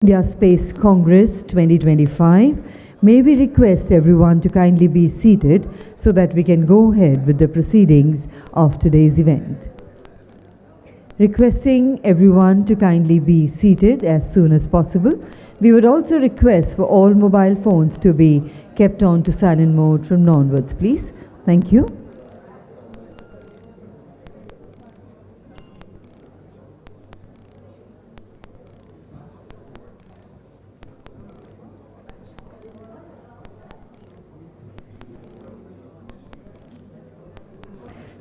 India Space Congress 2025. May we request everyone to kindly be seated so that we can go ahead with the proceedings of today's event. Requesting everyone to kindly be seated as soon as possible. We would also request for all mobile phones to be kept on to silent mode from now onwards, please. Thank you.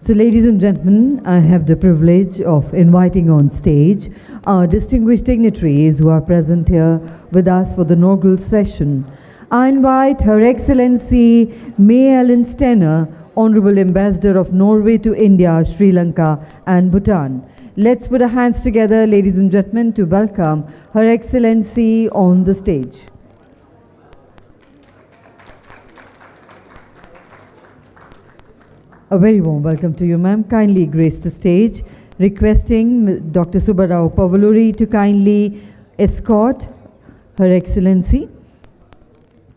So, ladies and gentlemen, I have the privilege of inviting on stage our distinguished dignitaries who are present here with us for the inaugural session. I invite Her Excellency May Ellen Stenner, Honorable Ambassador of Norway to India, Sri Lanka and Bhutan. Let's put our hands together, ladies and gentlemen, to welcome Her Excellency on the stage. A very warm welcome to you, ma'am. Kindly grace the stage, requesting Dr. Subbarao Pavaluri to kindly escort Her Excellency.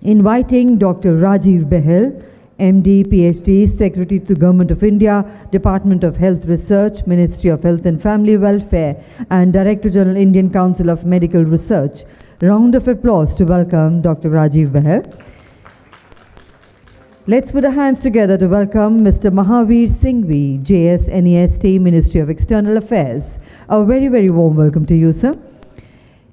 Inviting Dr. Rajiv Behel, MD, PhD, Secretary to the Government of India, Department of Health Research, Ministry of Health and Family Welfare, and Director General, Indian Council of Medical Research. Round of applause to welcome Dr. Rajiv Behel. Let's put our hands together to welcome Mr. Mahavir Singhvi, JS-NEST, Ministry of External Affairs. A very, very warm welcome to you, sir.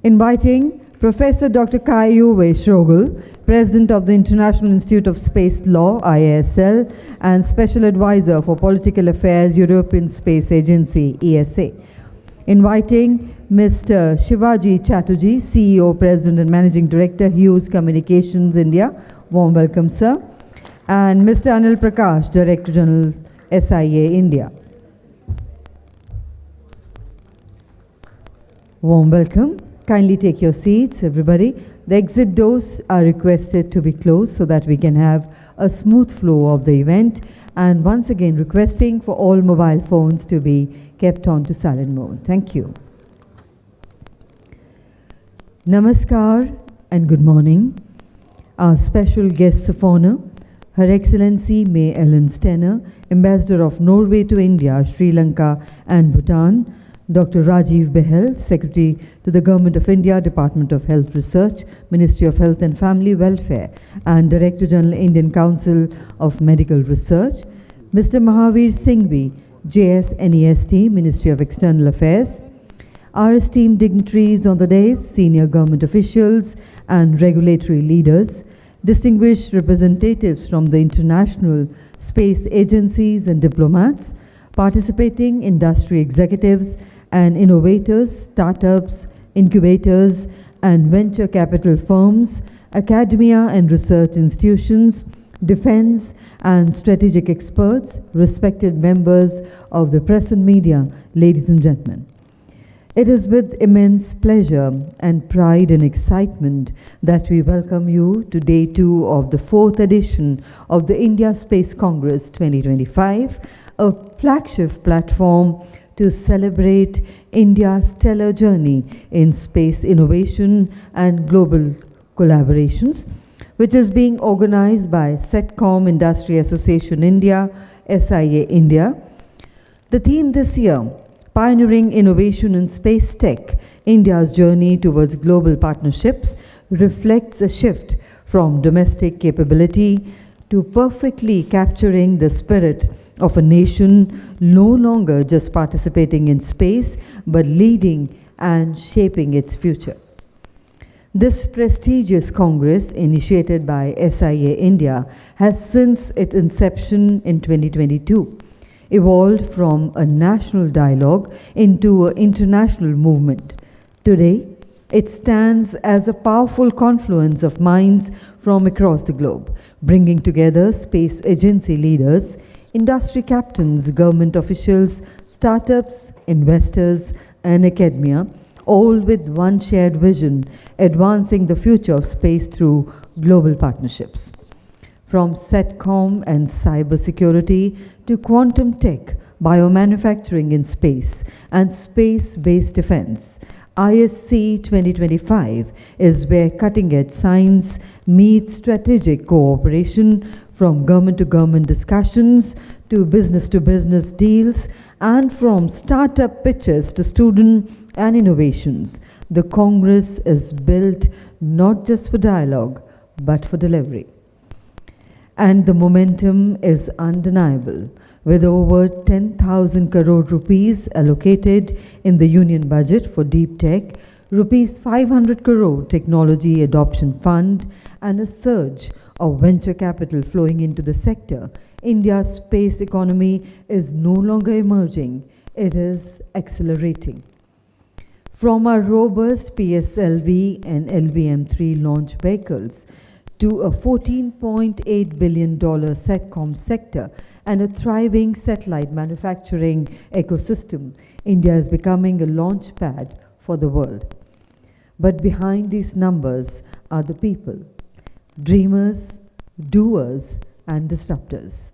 Inviting Professor Dr. Kayuve Shrogul, President of the International Institute of Space Law, IISL, and Special Advisor for Political Affairs, European Space Agency, ESA. Inviting Mr. Shivaji Chatterjee, CEO, President and Managing Director, Hughes Communications, India. Warm welcome, sir. And Mr. Anil Prakash, Director General, SIA-INDIA. Warm welcome. Kindly take your seats, everybody. The exit doors are requested to be closed so that we can have a smooth flow of the event. And once again, requesting for all mobile phones to be kept on to silent mode. Thank you. Namaskar and good morning. Our special guests of honor, Her Excellency May Ellen Stenner, Ambassador of Norway to India, Sri Lanka and Bhutan, Dr. Rajiv Behel, Secretary to the Government of India, Department of Health Research, Ministry of Health and Family Welfare, and Director General, Indian Council of Medical Research, Mr. Mahavir Singhvi, JS-NEST, Ministry of External Affairs, our esteemed dignitaries on the dais, senior government officials and regulatory leaders, distinguished representatives from the international space agencies and diplomats, participating industry executives and innovators, startups, incubators and venture capital firms, academia and research institutions, defense and strategic experts, respected members of the press and media, ladies and gentlemen. It is with immense pleasure and pride and excitement that we welcome you to Day 2 of the 4th edition of the India Space Congress 2025, a flagship platform to celebrate India's stellar journey in space innovation and global collaborations, which is being organized by SETCOM Industry Association India, SIA-INDIA. The theme this year, Pioneering Innovation in Space Tech, India's Journey Towards Global Partnerships, reflects a shift from domestic capability to perfectly capturing the spirit of a nation no longer just participating in space, but leading and shaping its future. This prestigious Congress, initiated by SIA-INDIA, has since its inception in 2022, evolved from a national dialogue into an international movement. Today, it stands as a powerful confluence of minds from across the globe, bringing together space agency leaders, industry captains, government officials, startups, investors, and academia, all with one shared vision, advancing the future of space through global partnerships. From SETCOM and cybersecurity to quantum tech, biomanufacturing in space, and space-based defense, ISC 2025 is where cutting-edge science meets strategic cooperation, from government-to-government discussions to business-to-business deals, and from startup pitches to student and innovations. The Congress is built not just for dialogue, but for delivery. And the momentum is undeniable, with over 10,000 crore rupees allocated in the union budget for deep tech, rupees 500 crore technology adoption fund, and a surge of venture capital flowing into the sector. India's space economy is no longer emerging, it is accelerating. From our robust PSLV and LVM-3 launch vehicles to a $14.8 billion SATCOM sector and a thriving satellite manufacturing ecosystem, India is becoming a launch pad for the world. But behind these numbers are the people, dreamers, doers, and disruptors.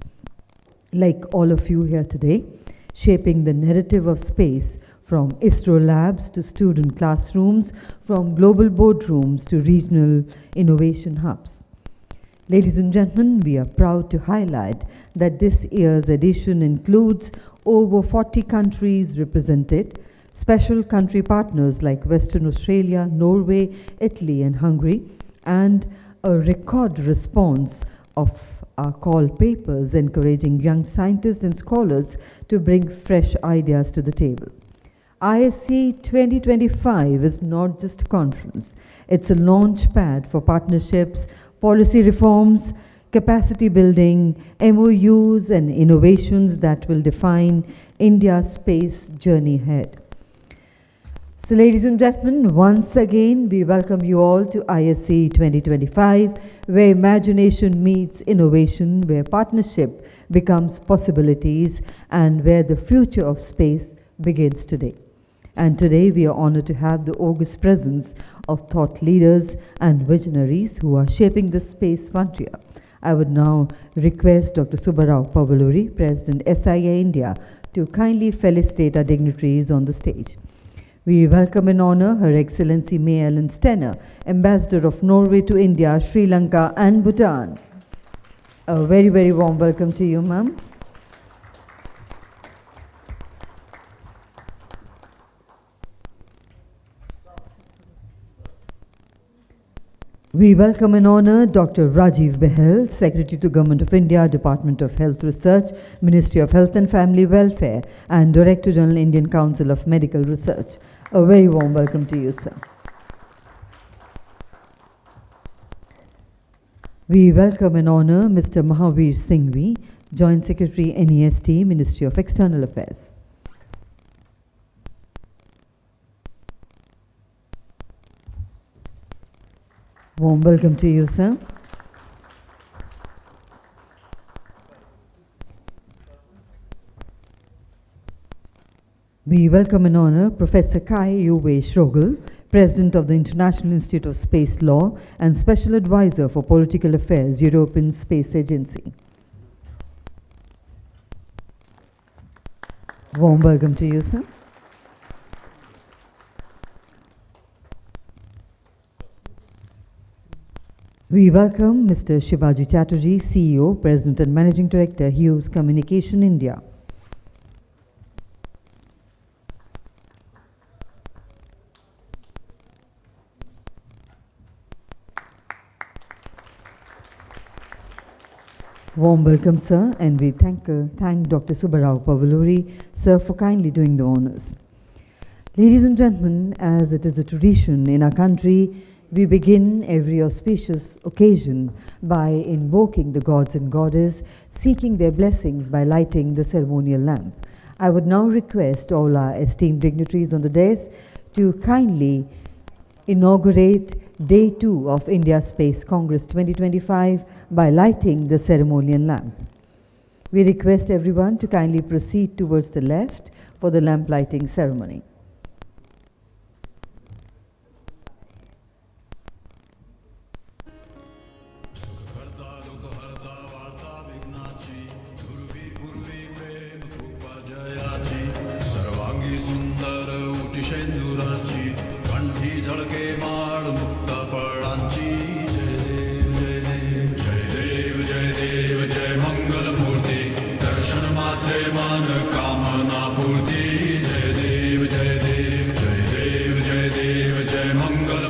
Like all of you here today, shaping the narrative of space, from ISRO labs to student classrooms, from global boardrooms to regional innovation hubs. Ladies and gentlemen, we are proud to highlight that this year's edition includes over 40 countries represented, special country partners like Western Australia, Norway, Italy, and Hungary, and a record response of our call papers encouraging young scientists and scholars to bring fresh ideas to the table. ISC 2025 is not just a conference, it's a launch pad for partnerships, policy reforms, capacity building, MOUs, and innovations that will define India's space journey ahead. So, ladies and gentlemen, once again, we welcome you all to ISC 2025, where imagination meets innovation, where partnership becomes possibilities, and where the future of space begins today. And today we are honored to have the august presence of thought leaders and visionaries who are shaping the space frontier. I would now request Dr. Subbarao Pavaluri, President SIA-INDIA, to kindly felicitate our dignitaries on the stage. We welcome and honor Her Excellency May Ellen Stenner, Ambassador of Norway to India, Sri Lanka, and Bhutan. A very, very warm welcome to you, ma'am. We welcome and honor Dr. Rajiv Behel, Secretary to Government of India, Department of Health Research, Ministry of Health and Family Welfare, and Director General, Indian Council of Medical Research. A very warm welcome to you, sir. We welcome and honor Mr. Mahavir Singhvi, Joint Secretary, NEST, Ministry of External Affairs. Warm welcome to you, sir. We welcome and honor Professor Kai Uwe Schrogel, President of the International Institute of Space Law and Special Advisor for Political Affairs, European Space Agency. Warm welcome to you, sir. We welcome Mr. Shivaji Chatterjee, CEO, President and Managing Director, Hughes Communication India. Warm welcome, sir, and we thank Dr. Subbarao Pavaluri, sir, for kindly doing the honors. Ladies and gentlemen, as it is a tradition in our country, we begin every auspicious occasion by invoking the gods and goddess, seeking their blessings by lighting the ceremonial lamp. I would now request all our esteemed dignitaries on the dais to kindly inaugurate Day 2 of India Space Congress 2025 by lighting the ceremonial lamp. We request everyone to kindly proceed towards the left for the lamp lighting ceremony. सर्वांगी सुंदर उटी शेंदुराची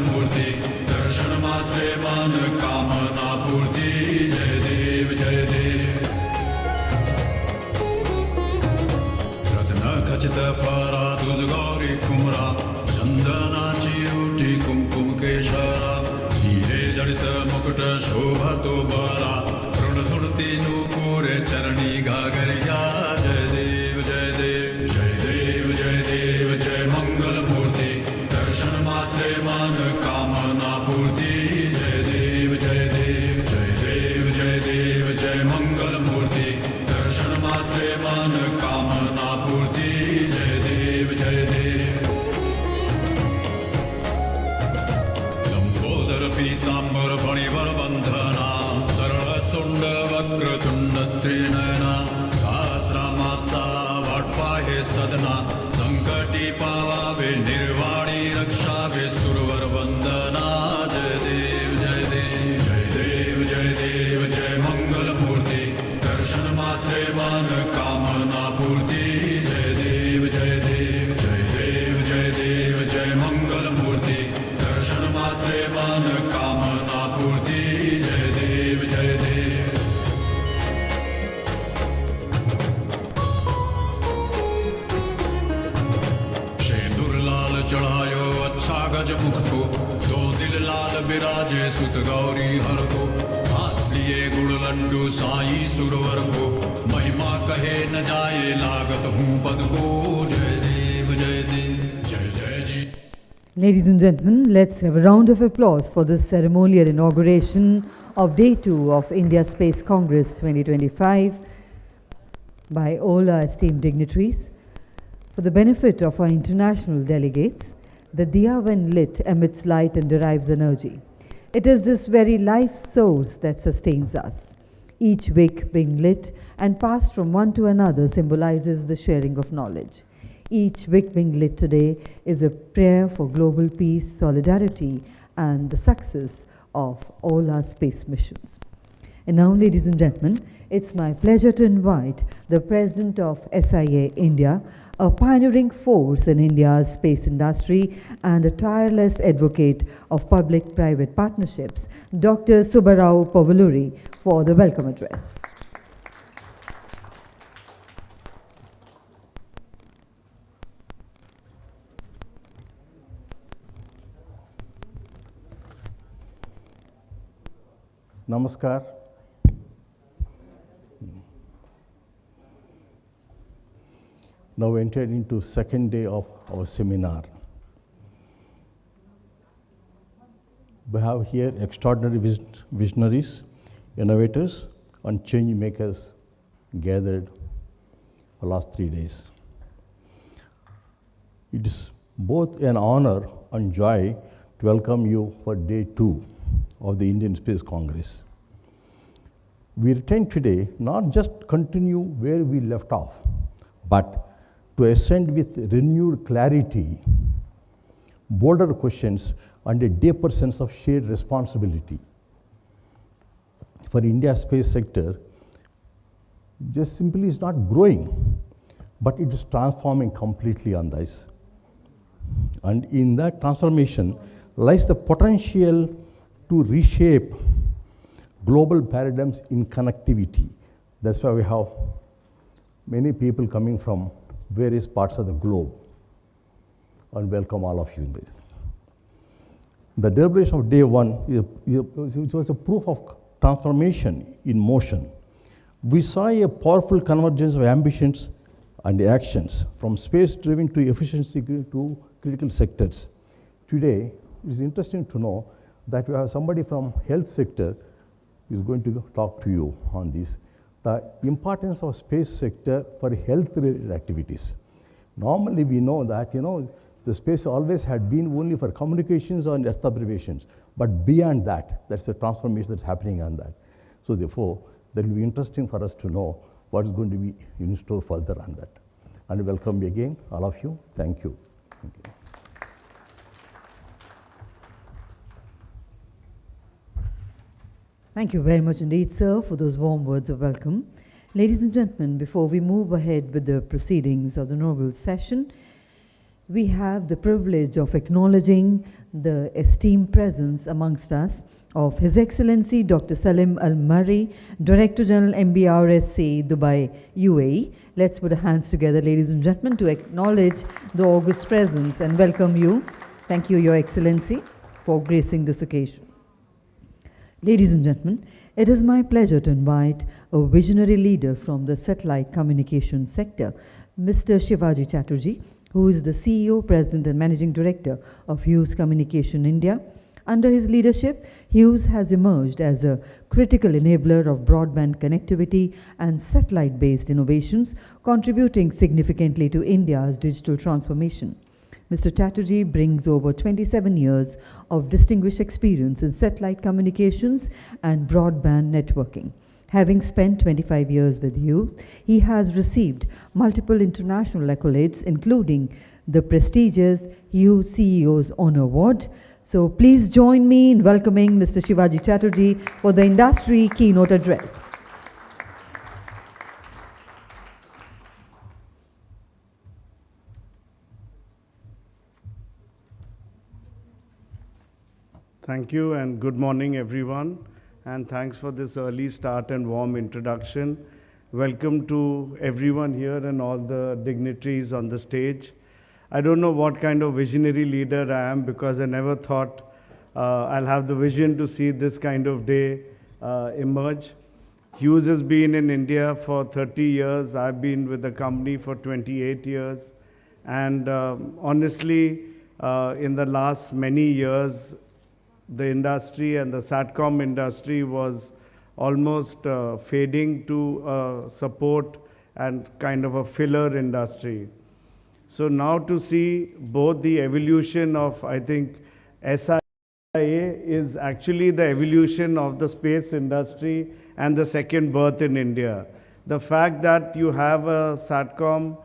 मूर्ति दर्शन मात्रे मन कामना पूर्ति जय देव जय देव रत्न खचित फरा तुझ गौरी कुमरा चंदनाची उठी कुमकुम केशरा हीरे जडित मुकुट शोभतो बरा ऋण सुरती नूपुर चरणी घागरिया जय देव जय देव जय देव जय देव जय मंगल मूर्ति दर्शन मात्रे मन कामना पूर्ति जय देव जय देव जय देव जय देव जय मंगल मूर्ति दर्शन मात्रे मन कामना पूर्ति जय देव जय देव लंबोदर पीतांबर फणिवर बंधना सरळ सुंड वक्रतुंड त्रिनयना सहस्रमात्सा वाटपाहे सदना संकटी पावावे निर्वाणी रक्षावे सुरवर वंदना जय देव जय देव जय देव जय देव जय मंगल मूर्ति दर्शन मात्रे मन कामना पूर्ति जय देव जय देव जय देव जय देव जय मंगल मूर्ति दर्शन मात्रे मन कामना पूर्ति जय देव जय देव शेंदूर लाल चढ़ायो अच्छा गज मुख को दो दिल लाल बिराजे सुत गौरी हर को हाथ लिए गुड़ लड्डू साई सुरवर को महिमा कहे न जाए लागत हूँ पद को जय देव जय देव जय जय जी Ladies and gentlemen, let's have a round of applause for this ceremonial inauguration of Day 2 of India Space Congress 2025 by all our esteemed dignitaries. For the benefit of our international delegates, the diya when lit emits light and derives energy. It is this very life source that sustains us. Each wick being lit and passed from one to another symbolizes the sharing of knowledge. Each wick being lit today is a prayer for global peace, solidarity, and the success of all our space missions. And now, ladies and gentlemen, it's my pleasure to invite the President of SIA-INDIA, a pioneering force in India's space industry and a tireless advocate of public-private partnerships, Dr. Subbarao Pavuluri, for the welcome address. Namaskar. Now entered into second day of our seminar. We have here extraordinary visionaries, innovators, and change makers gathered for last 3 days. It is both an honor and joy to welcome you for day 2 of the Indian Space Congress. We return today not just continue where we left off, but to ascend with renewed clarity, bolder questions, and a deeper sense of shared responsibility. For India's space sector, just simply is not growing, but it is transforming completely on this. And in that transformation lies the potential to reshape global paradigms in connectivity. That's why we have many people coming from various parts of the globe, and welcome all of you in this. The deliberation of day 1 was a proof of transformation in motion. We saw a powerful convergence of ambitions and actions, from space-driven to efficiency to critical sectors. Today, it is interesting to know that we have somebody from health sector who is going to talk to you on this. The importance of space sector for health-related activities. Normally, we know that the space always had been only for communications or Earth observations, but beyond that, that's a transformation that's happening on that. So therefore, that will be interesting for us to know what is going to be in store further on that. And welcome again, all of you. Thank you. Thank you. Thank you very much indeed, sir, for those warm words of welcome. Ladies and gentlemen, before we move ahead with the proceedings of the inaugural session, we have the privilege of acknowledging the esteemed presence amongst us of His Excellency Dr. Salim Al Murray, Director General MBRSA, Dubai, UAE. Let's put our hands together, ladies and gentlemen, to acknowledge the august presence and welcome you. Thank you, Your Excellency, for gracing this occasion. Ladies and gentlemen, it is my pleasure to invite a visionary leader from the satellite communication sector, Mr. Shivaji Chatterjee, who is the CEO, President and Managing Director of Hughes Communication India. Under his leadership, Hughes has emerged as a critical enabler of broadband connectivity and satellite-based innovations, contributing significantly to India's digital transformation. Mr. Chatterjee brings over 27 years of distinguished experience in satellite communications and broadband networking. Having spent 25 years with Hughes, he has received multiple international accolades, including the prestigious Hughes CEO's Honor Award. So please join me in welcoming Mr. Shivaji Chatterjee for the industry keynote address. Thank you and good morning, everyone. And thanks for this early start and warm introduction. Welcome to everyone here and all the dignitaries on the stage. I don't know what kind of visionary leader I am because I never thought I'll have the vision to see this kind of day emerge. Hughes has been in India for 30 years. I've been with the company for 28 years. And honestly, in the last many years, the industry and the SATCOM industry was almost fading to support and kind of a filler industry. So now to see both the evolution of, I think, SIA is actually the evolution of the space industry and the second birth in India. The fact that you have a SATCOM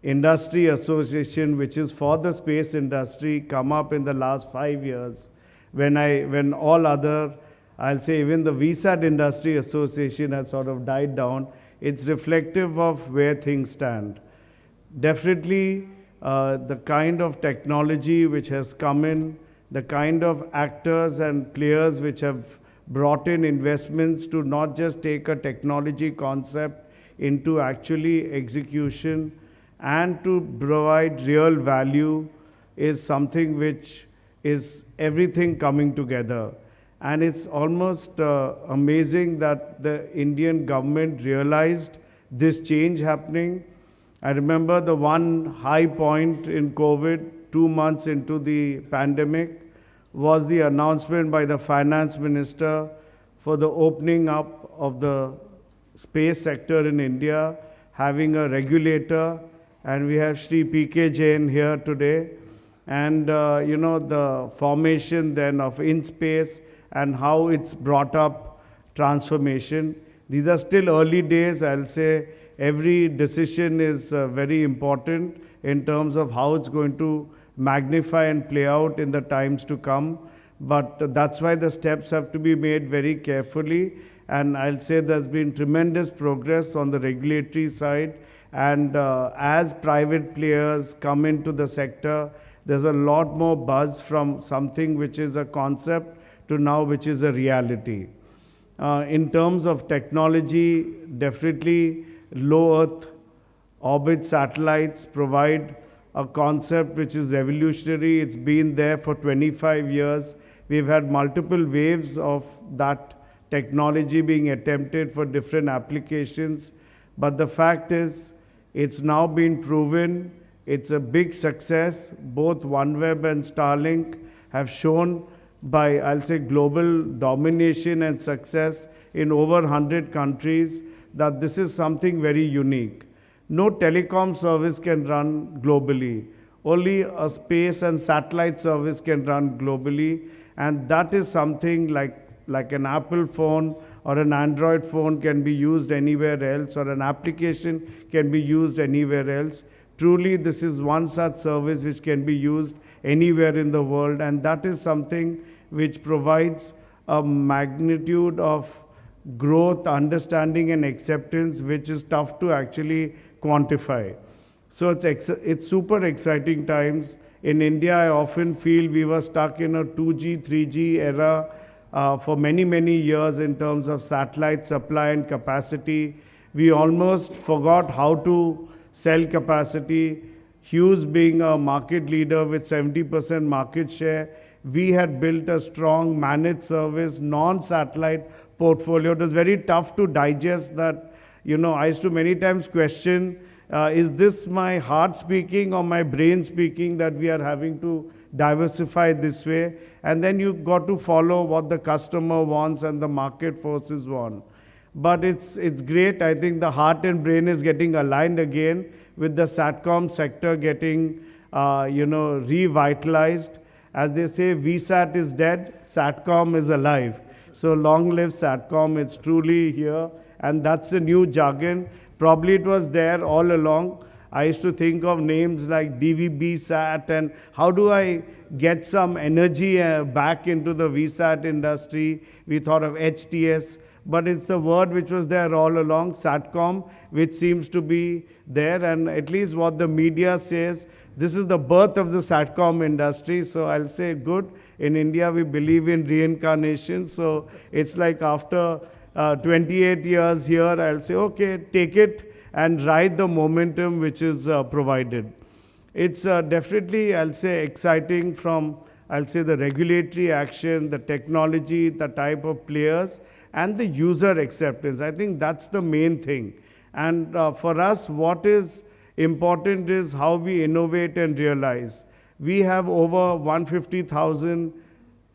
industry association, which is for the space industry, come up in the last 5 years, when all other, I'll say even the VSAT industry association has sort of died down, it's reflective of where things stand. Definitely the kind of technology which has come in, the kind of actors and players which have brought in investments to not just take a technology concept into actually execution and to provide real value is something which is everything coming together. And it's almost amazing that the Indian government realized this change happening. I remember the one high point in COVID, 2 months into the pandemic, was the announcement by the finance minister for the opening up of the space sector in India, having a regulator, and we have Shri P.K. Jain here today. And the formation then of InSpace and how it's brought up transformation. These are still early days. I'll say every decision is very important in terms of how it's going to magnify and play out in the times to come. But that's why the steps have to be made very carefully. And I'll say there's been tremendous progress on the regulatory side. And as private players come into the sector, there's a lot more buzz from something which is a concept to now which is a reality. In terms of technology, definitely low Earth orbit satellites provide a concept which is revolutionary. It's been there for 25 years. We've had multiple waves of that technology being attempted for different applications. But the fact is, it's now been proven. It's a big success. Both OneWeb and Starlink have shown by, I'll say, global domination and success in over 100 countries that this is something very unique. No telecom service can run globally. Only a space and satellite service can run globally. And that is something like an Apple phone or an Android phone can be used anywhere else, or an application can be used anywhere else. Truly, this is one such service which can be used anywhere in the world, and that is something which provides a magnitude of growth, understanding, and acceptance which is tough to actually quantify. So it's super exciting times. In India, I often feel we were stuck in a 2G, 3G era for many, many years in terms of satellite supply and capacity. We almost forgot how to sell capacity. Hughes being a market leader with 70% market share, we had built a strong managed service, non-satellite portfolio. It was very tough to digest that. I used to many times question, is this my heart speaking or my brain speaking that we are having to diversify this way? And then you got to follow what the customer wants and the market forces want. But it's great. I think the heart and brain is getting aligned again with the SATCOM sector getting, revitalized. As they say, VSAT is dead, SATCOM is alive. So long live SATCOM, it's truly here. And that's a new jargon. Probably it was there all along. I used to think of names like DVB SAT and how do I get some energy back into the VSAT industry. We thought of HTS, but it's the word which was there all along, SATCOM, which seems to be there. And at least what the media says, this is the birth of the SATCOM industry. So I'll say good. In India, we believe in reincarnation. So it's like after 28 years here, I'll say, okay, take it and ride the momentum which is provided. It's definitely, I'll say, exciting from, I'll say, the regulatory action, the technology, the type of players, and the user acceptance. I think that's the main thing. And for us, what is important is how we innovate and realize. We have over 150,000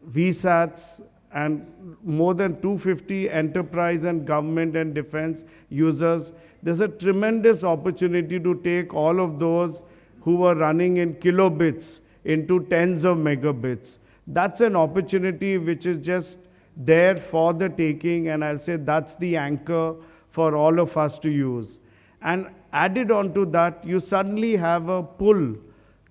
VSATs and more than 250 enterprise and government and defense users. There's a tremendous opportunity to take all of those who were running in kilobits into tens of megabits. That's an opportunity which is just there for the taking, and I'll say that's the anchor for all of us to use. And added on to that, you suddenly have a pull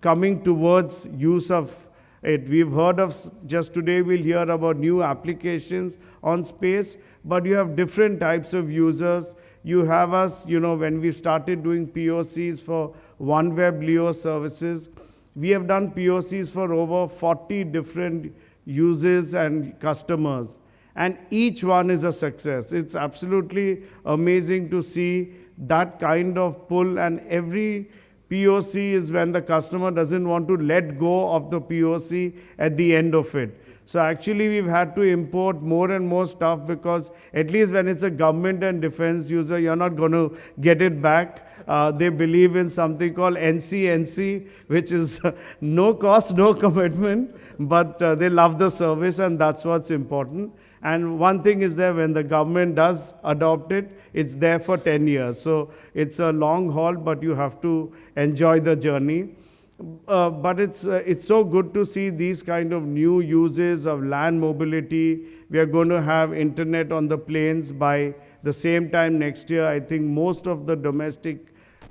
coming towards use of it. We've heard of, just today we'll hear about new applications on space, but you have different types of users. You have us, when we started doing POCs for OneWeb LEO services, we have done POCs for over 40 different users and customers. And each one is a success. It's absolutely amazing to see that kind of pull, and every POC is when the customer doesn't want to let go of the POC at the end of it. So actually we've had to import more and more stuff because at least when it's a government and defense user, you're not going to get it back. They believe in something called NC, which is no cost, no commitment, but they love the service, and that's what's important. And one thing is there, when the government does adopt it, it's there for 10 years. So it's a long haul, but you have to enjoy the journey. But it's so good to see these kind of new uses of land mobility. We are going to have internet on the planes by the same time next year. I think most of the domestic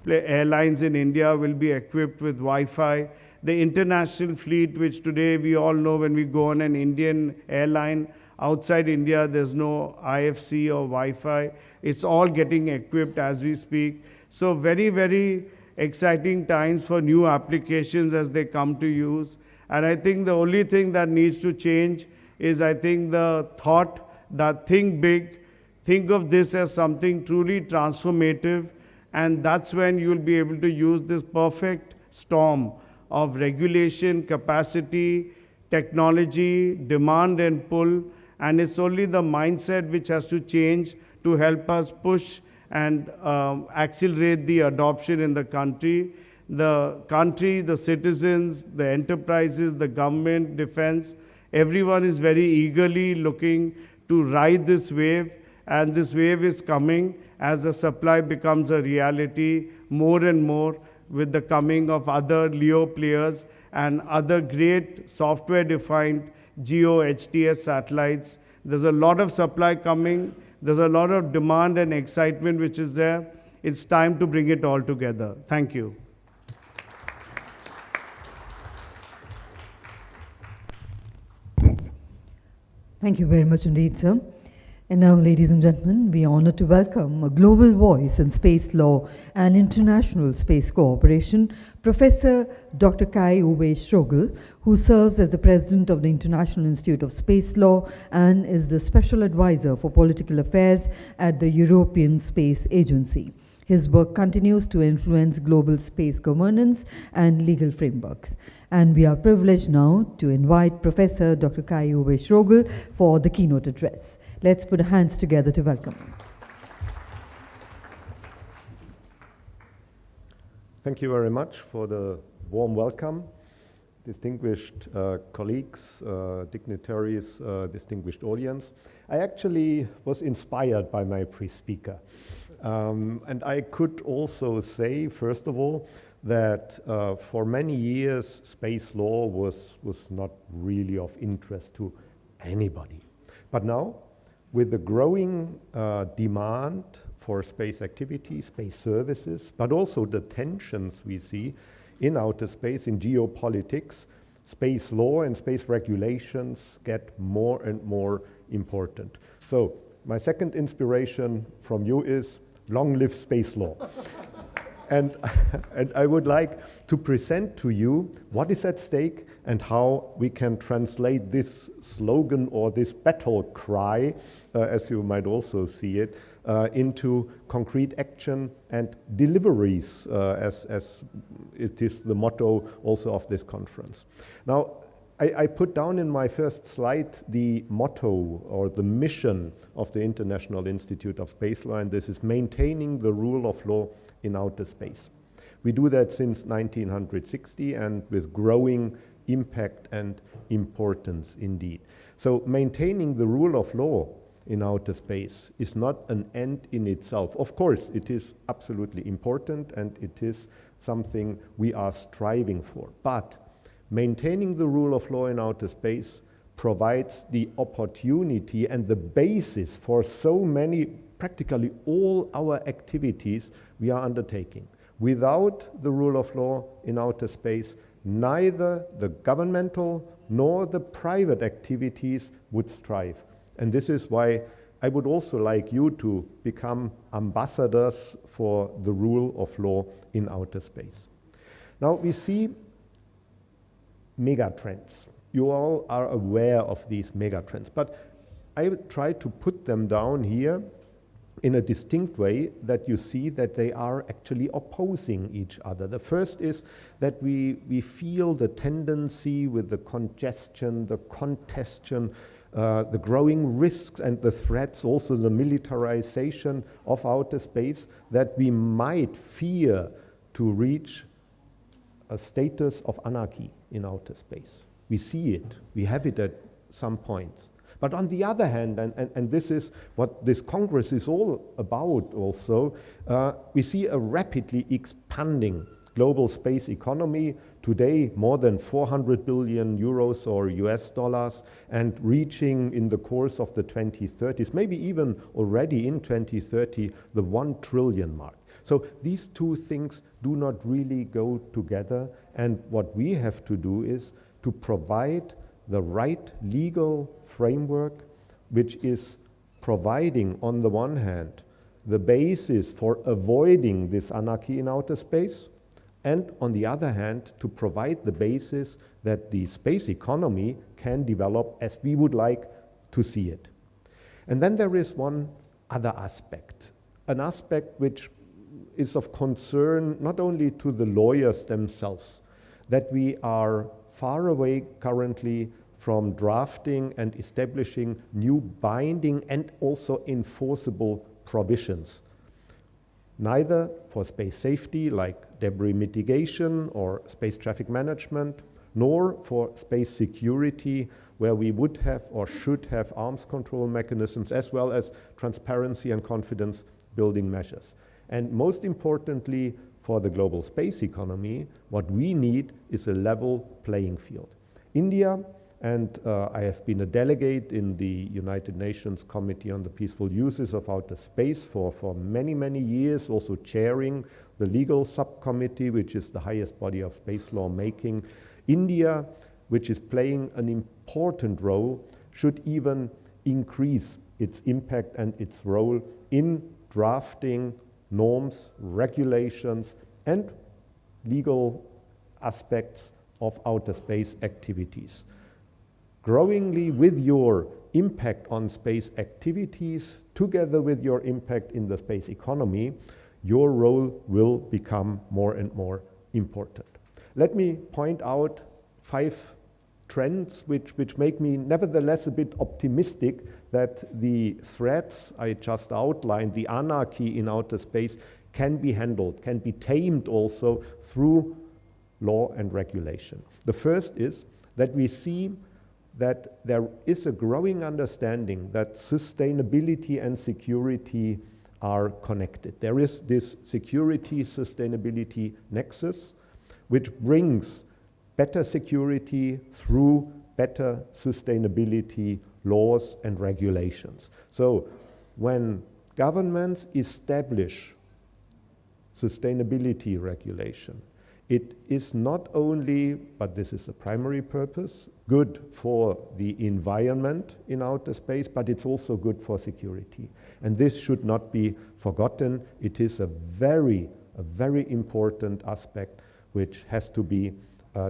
airlines in India will be equipped with Wi-Fi. The international fleet, which today we all know when we go on an Indian airline, outside India, there's no IFC or Wi-Fi. It's all getting equipped as we speak. So very, very exciting times for new applications as they come to use. And I think the only thing that needs to change is, I think, the thought that think big, think of this as something truly transformative, and that's when you'll be able to use this perfect storm of regulation, capacity, technology, demand and pull. And it's only the mindset which has to change to help us push and accelerate the adoption in the country. The citizens, the enterprises, the government, defense, everyone is very eagerly looking to ride this wave, and this wave is coming as the supply becomes a reality more and more with the coming of other LEO players and other great software-defined GEO HTS satellites. There's a lot of supply coming. There's a lot of demand and excitement which is there. It's time to bring it all together. Thank you. Thank you very much indeed, sir. And now, ladies and gentlemen, we are honored to welcome a global voice in space law and international space cooperation, Professor Dr. Kai-Uwe Strogel, who serves as the President of the International Institute of Space Law and is the Special Advisor for Political Affairs at the European Space Agency. His work continues to influence global space governance and legal frameworks. And we are privileged now to invite Professor Dr. Kai-Uwe Strogel for the keynote address. Let's put our hands together to welcome him. Thank you very much for the warm welcome. Distinguished colleagues, dignitaries, distinguished audience. I actually was inspired by my pre-speaker. And I could also say, first of all, that for many years, space law was not really of interest to anybody. But now, with the growing demand for space activity, space services, but also the tensions we see in outer space, in geopolitics, space law and space regulations get more and more important. So my second inspiration from you is long live space law. And I would like to present to you what is at stake and how we can translate this slogan or this battle cry, as you might also see it, into concrete action and deliveries, as it is the motto also of this conference. Now, I put down in my first slide the motto or the mission of the International Institute of Space Law, and this is maintaining the rule of law in outer space. We do that since 1960 and with growing impact and importance indeed. So maintaining the rule of law in outer space is not an end in itself. Of course, it is absolutely important and it is something we are striving for. But maintaining the rule of law in outer space provides the opportunity and the basis for so many, practically all our activities we are undertaking. Without the rule of law in outer space, neither the governmental nor the private activities would strive. And this is why I would also like you to become ambassadors for the rule of law in outer space. Now we see megatrends. You all are aware of these megatrends, but I would try to put them down here in a distinct way that you see that they are actually opposing each other. The first is that we feel the tendency with the congestion, the congestion, the growing risks and the threats, also the militarization of outer space, that we might fear to reach a status of anarchy in outer space. We see it, we have it at some points. But on the other hand, and this is what this Congress is all about also, we see a rapidly expanding global space economy. Today, more than 400 billion euros or US dollars, and reaching in the course of the 2030s, maybe even already in 2030, the 1 trillion mark. So these two things do not really go together, and what we have to do is to provide the right legal framework, which is providing, on the one hand, the basis for avoiding this anarchy in outer space, and on the other hand, to provide the basis that the space economy can develop as we would like to see it. And then there is one other aspect, an aspect which is of concern not only to the lawyers themselves, that we are far away currently from drafting and establishing new binding and also enforceable provisions, neither for space safety like debris mitigation or space traffic management, nor for space security where we would have or should have arms control mechanisms, as well as transparency and confidence building measures. And most importantly, for the global space economy, what we need is a level playing field. India, and I have been a delegate in the United Nations Committee on the Peaceful Uses of Outer Space for many, many years, also chairing the legal subcommittee, which is the highest body of space law making. India, which is playing an important role, should even increase its impact and its role in drafting norms, regulations, and legal aspects of outer space activities. Growingly, with your impact on space activities, together with your impact in the space economy, your role will become more and more important. Let me point out 5 trends which make me nevertheless a bit optimistic that the threats I just outlined, the anarchy in outer space, can be handled, can be tamed also through law and regulation. The first is that we see that there is a growing understanding that sustainability and security are connected. There is this security-sustainability nexus, which brings better security through better sustainability laws and regulations. So when governments establish sustainability regulation, it is not only, but this is the primary purpose, good for the environment in outer space, but it's also good for security. And this should not be forgotten. It is a very important aspect which has to be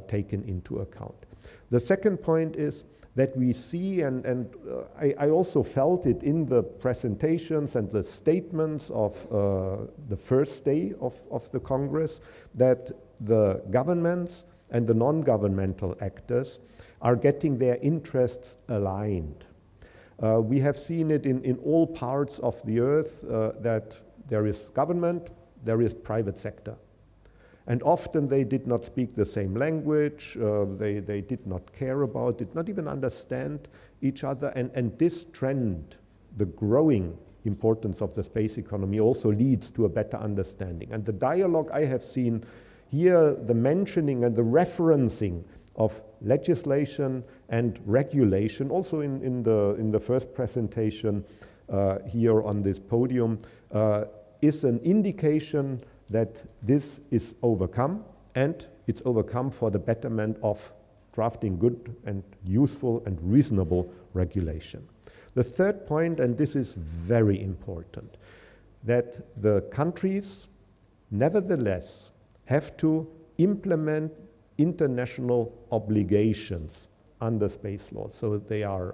taken into account. The second point is that we see, and I also felt it in the presentations and the statements of the first day of the Congress, that the governments and the non-governmental actors are getting their interests aligned. We have seen it in all parts of the earth that there is government, there is private sector. And often they did not speak the same language, they did not care about, did not even understand each other. And this trend, the growing importance of the space economy, also leads to a better understanding. And the dialogue I have seen here, the mentioning and the referencing of legislation and regulation, also in the first presentation here on this podium, is an indication that this is overcome, and it's overcome for the betterment of drafting good and useful and reasonable regulation. The third point, and this is very important, that the countries nevertheless have to implement international obligations under space law. So they are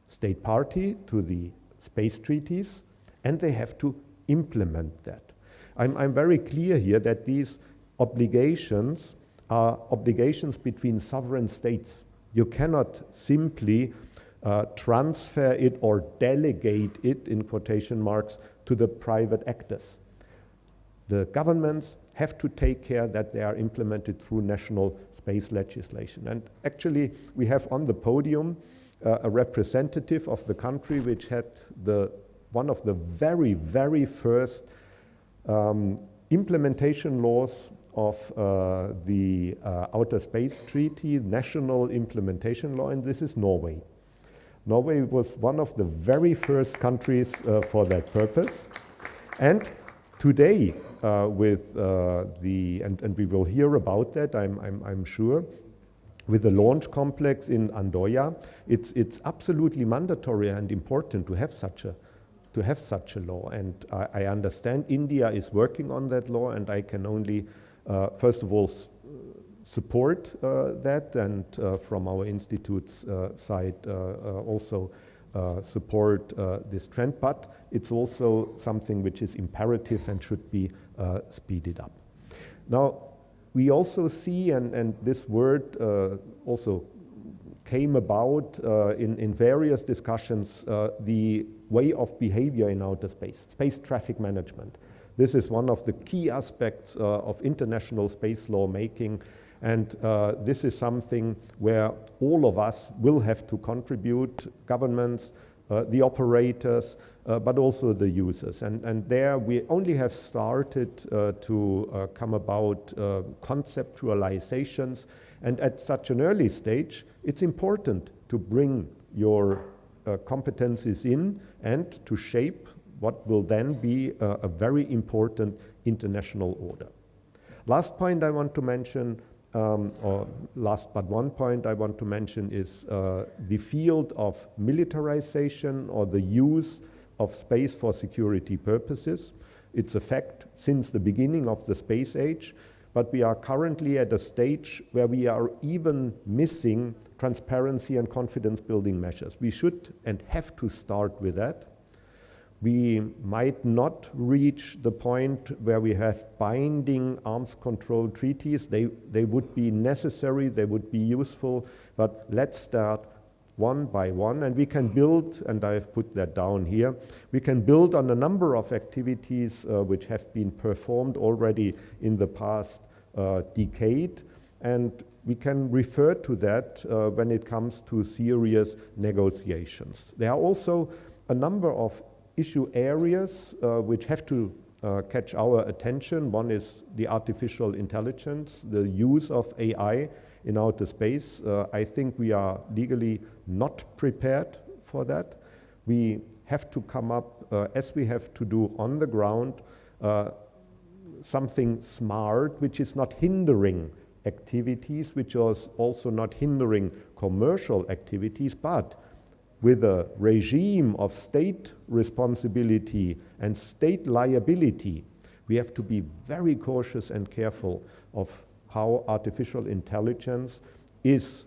state party to the space treaties, and they have to implement that. I'm very clear here that these obligations are obligations between sovereign states. You cannot simply transfer it or delegate it, in quotation marks, to the private actors. The governments have to take care that they are implemented through national space legislation. And actually, we have on the podium a representative of the country which had one of the very first implementation laws of the Outer Space Treaty, national implementation law, and this is Norway. Norway was one of the very first countries for that purpose. And today, with and we will hear about that, I'm sure, with the launch complex in Andoya, it's absolutely mandatory and important to have such a law. And I understand India is working on that law, and I can only, first of all, support that, and from our institute's side also support this trend. But it's also something which is imperative and should be speeded up. Now, we also see, and this word also came about in various discussions, the way of behavior in outer space, space traffic management. This is one of the key aspects of international space law making, and this is something where all of us will have to contribute, governments, the operators, but also the users. And there we only have started to come about conceptualizations, and at such an early stage, it's important to bring your competencies in and to shape what will then be a very important international order. Last point I want to mention or last but one point I want to mention is the field of militarization or the use of space for security purposes. It's a fact since the beginning of the space age, but we are currently at a stage where we are even missing transparency and confidence building measures. We should and have to start with that. We might not reach the point where we have binding arms control treaties. They would be necessary, they would be useful, but let's start one by one, and we can build, and I've put that down here, we can build on a number of activities which have been performed already in the past decade, and we can refer to that when it comes to serious negotiations. There are also a number of issue areas which have to catch our attention. One is the artificial intelligence, the use of AI in outer space. I think we are legally not prepared for that. We have to come up, as we have to do on the ground, something smart, which is not hindering activities, which is also not hindering commercial activities, but with a regime of state responsibility and state liability, we have to be very cautious and careful of how artificial intelligence is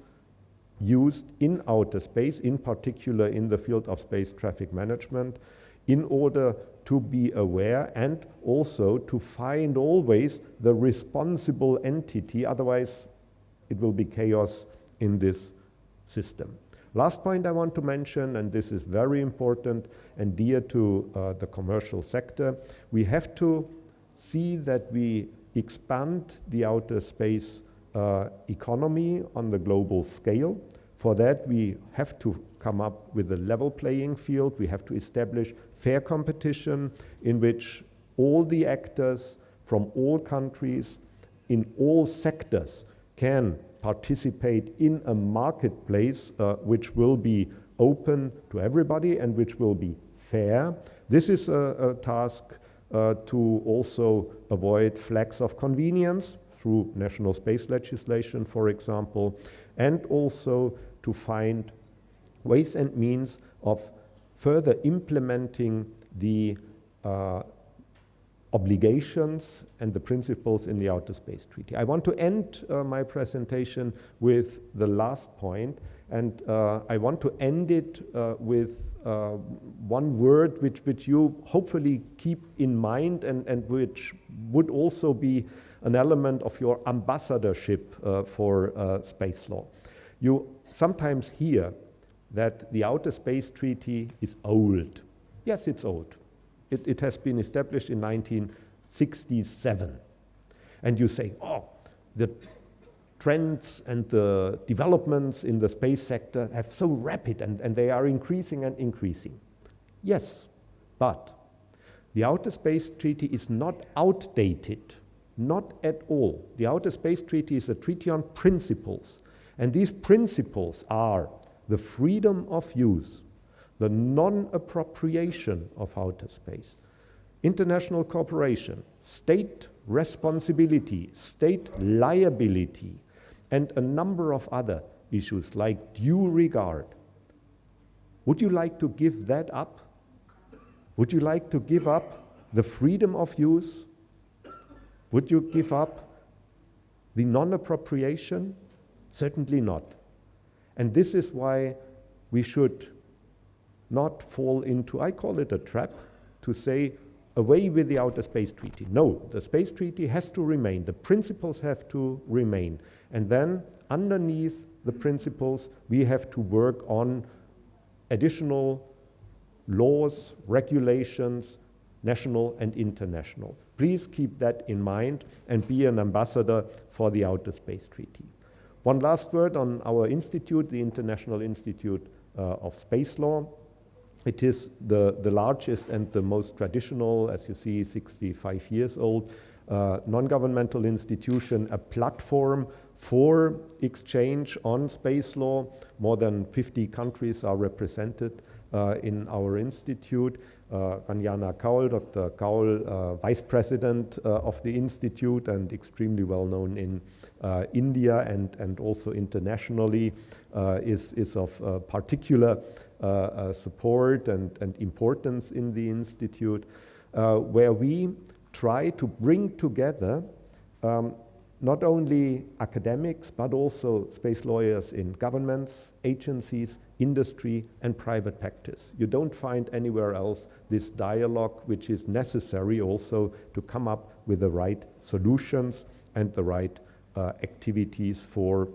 used in outer space, in particular in the field of space traffic management, in order to be aware and also to find always the responsible entity, otherwise it will be chaos in this system. Last point I want to mention, and this is very important and dear to the commercial sector, we have to see that we expand the outer space economy on the global scale. For that, we have to come up with a level playing field. We have to establish fair competition in which all the actors from all countries in all sectors can participate in a marketplace which will be open to everybody and which will be fair. This is a task to also avoid flags of convenience through national space legislation, for example, and also to find ways and means of further implementing the obligations and the principles in the Outer Space Treaty. I want to end my presentation with the last point, and I want to end it with one word which you hopefully keep in mind and which would also be an element of your ambassadorship for space law. You sometimes hear that the Outer Space Treaty is old. Yes, it's old. It has been established in 1967. And you say, oh, the trends and the developments in the space sector have so rapid and they are increasing and increasing. Yes, but the Outer Space Treaty is not outdated, not at all. The Outer Space Treaty is a treaty on principles. And these principles are the freedom of use, the non-appropriation of outer space, international cooperation, state responsibility, state liability, and a number of other issues like due regard. Would you like to give that up? Would you like to give up the freedom of use? Would you give up the non-appropriation? Certainly not. And this is why we should not fall into, I call it a trap, to say, away with the Outer Space Treaty. No, the Space Treaty has to remain. The principles have to remain. And then, underneath the principles, we have to work on additional laws, regulations, national and international. Please keep that in mind and be an ambassador for the Outer Space Treaty. One last word on our institute, the International Institute of Space Law. It is the largest and the most traditional, as you see, 65 years old, non-governmental institution, a platform for exchange on space law. More than 50 countries are represented in our institute. Ranjana Kaul, Dr. Kaul, Vice President of the Institute and extremely well known in India and also internationally, is of particular support and importance in the Institute, where we try to bring together not only academics, but also space lawyers in governments, agencies, industry, and private practice. You don't find anywhere else this dialogue, which is necessary also to come up with the right solutions and the right activities for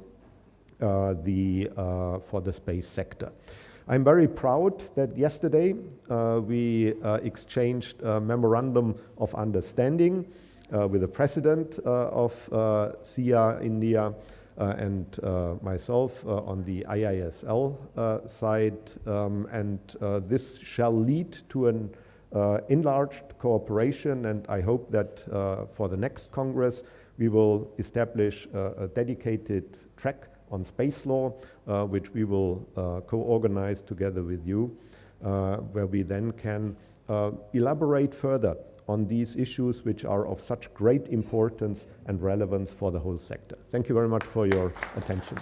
the space sector. I'm very proud that yesterday we exchanged a memorandum of understanding with the president of SIA-INDIA and myself on the IISL side, and this shall lead to an enlarged cooperation, and I hope that for the next Congress we will establish a dedicated track on space law, which we will co-organize together with you, where we then can elaborate further on these issues which are of such great importance and relevance for the whole sector. Thank you very much for your attention.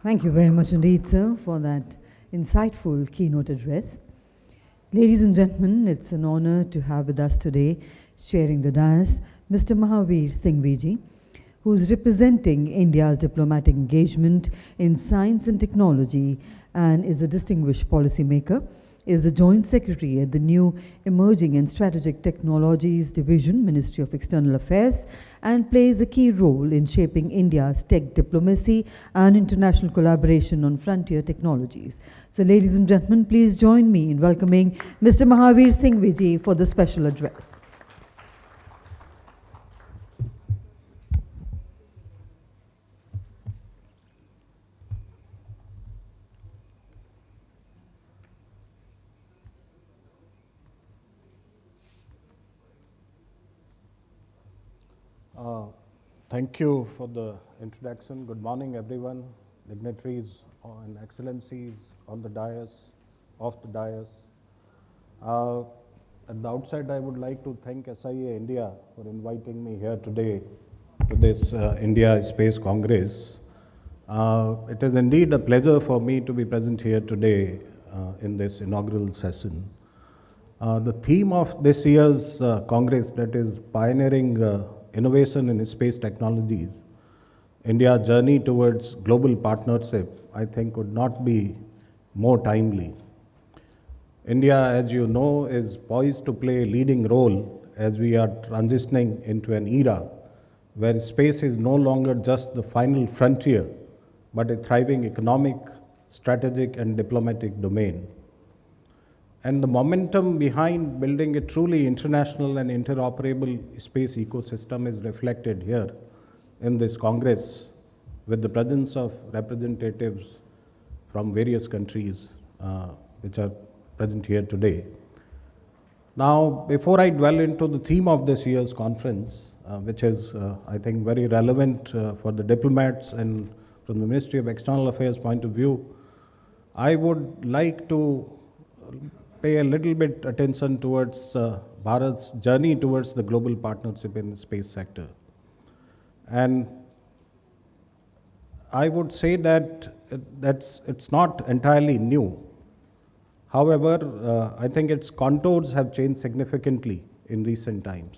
Thank you very much indeed, sir, for that insightful keynote address. Ladies and gentlemen, it's an honor to have with us today, sharing the dais, Mr. Mahavir Singhviji, who is representing India's diplomatic engagement in science and technology and is a distinguished policymaker, is the Joint Secretary at the new Emerging and Strategic Technologies Division, Ministry of External Affairs, and plays a key role in shaping India's tech diplomacy and international collaboration on frontier technologies. So ladies and gentlemen, please join me in welcoming Mr. Mahavir Singhviji for the special address. Thank you for the introduction. Good morning, everyone, dignitaries and excellencies on the dais, off the dais. At the outset, I would like to thank SIA-INDIA for inviting me here today to this India Space Congress. It is indeed a pleasure for me to be present here today in this inaugural session. The theme of this year's Congress, that is pioneering innovation in space technologies, India's journey towards global partnership, I think could not be more timely. India, as you know, is poised to play a leading role as we are transitioning into an era where space is no longer just the final frontier, but a thriving economic, strategic, and diplomatic domain. And the momentum behind building a truly international and interoperable space ecosystem is reflected here in this Congress with the presence of representatives from various countries which are present here today. Now, before I dwell into the theme of this year's conference, which is, I think, very relevant for the diplomats and from the Ministry of External Affairs point of view, I would like to pay a little bit attention towards Bharat's journey towards the global partnership in the space sector. And I would say that it's not entirely new. However, I think its contours have changed significantly in recent times.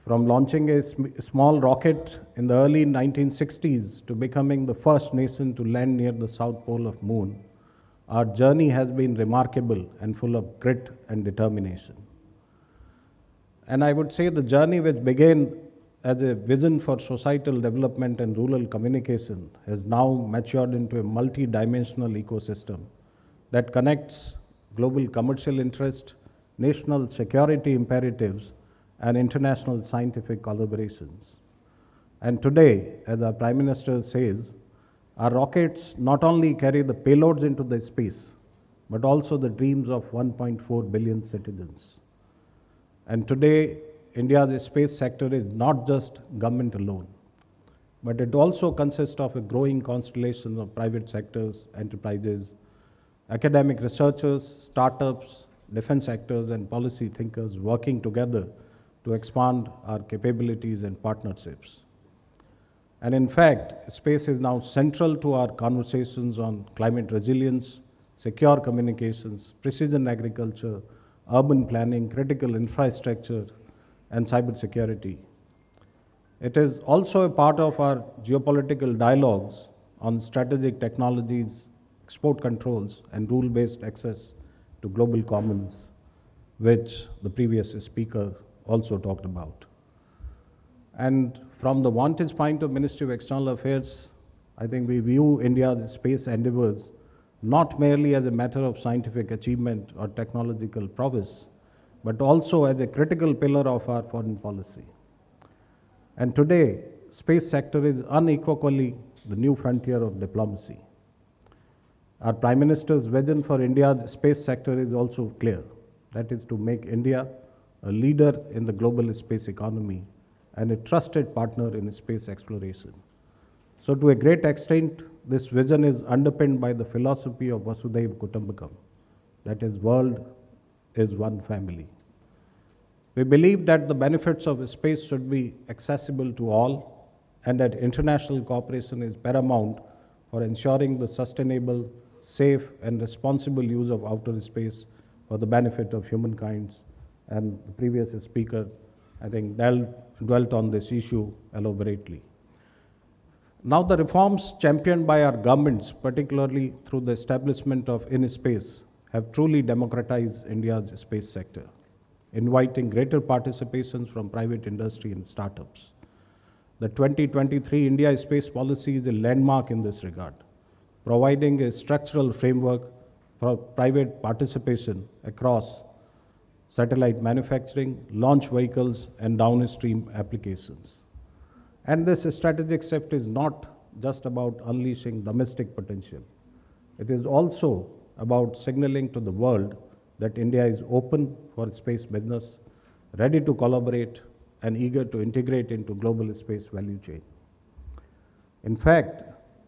From launching a small rocket in the early 1960s to becoming the first nation to land near the South Pole of Moon, our journey has been remarkable and full of grit and determination. And I would say the journey, which began as a vision for societal development and rural communication, has now matured into a multi-dimensional ecosystem that connects global commercial interest, national security imperatives, and international scientific collaborations. And today, as our Prime Minister says, our rockets not only carry the payloads into the space, but also the dreams of 1.4 billion citizens. And today, India's space sector is not just government alone. but it also consists of a growing constellation of private sectors, enterprises, academic researchers, startups, defense actors, and policy thinkers working together to expand our capabilities and partnerships. And in fact, space is now central to our conversations on climate resilience, secure communications, precision agriculture, urban planning, critical infrastructure, and cybersecurity. It is also a part of our geopolitical dialogues on strategic technologies, export controls, and rule-based access to global commons, which the previous speaker also talked about. And from the vantage point of Ministry of External Affairs, I think we view India's space endeavors not merely as a matter of scientific achievement or technological prowess, but also as a critical pillar of our foreign policy. And today, space sector is unequivocally the new frontier of diplomacy. Our Prime Minister's vision for India's space sector is also clear. That is to make India a leader in the global space economy and a trusted partner in space exploration. So to a great extent, this vision is underpinned by the philosophy of Vasudhaiva Kutumbakam, that is, world is one family. We believe that the benefits of space should be accessible to all and that international cooperation is paramount for ensuring the sustainable, safe, and responsible use of outer space for the benefit of humankind. And the previous speaker, I think, dwelt on this issue elaborately. Now, the reforms championed by our governments, particularly through the establishment of InSpace, have truly democratized India's space sector, inviting greater participations from private industry and startups. The 2023 India space policy is a landmark in this regard, providing a structural framework for private participation across satellite manufacturing, launch vehicles, and downstream applications. And this strategic shift is not just about unleashing domestic potential. It is also about signaling to the world that India is open for space business, ready to collaborate, and eager to integrate into global space value chain. In fact,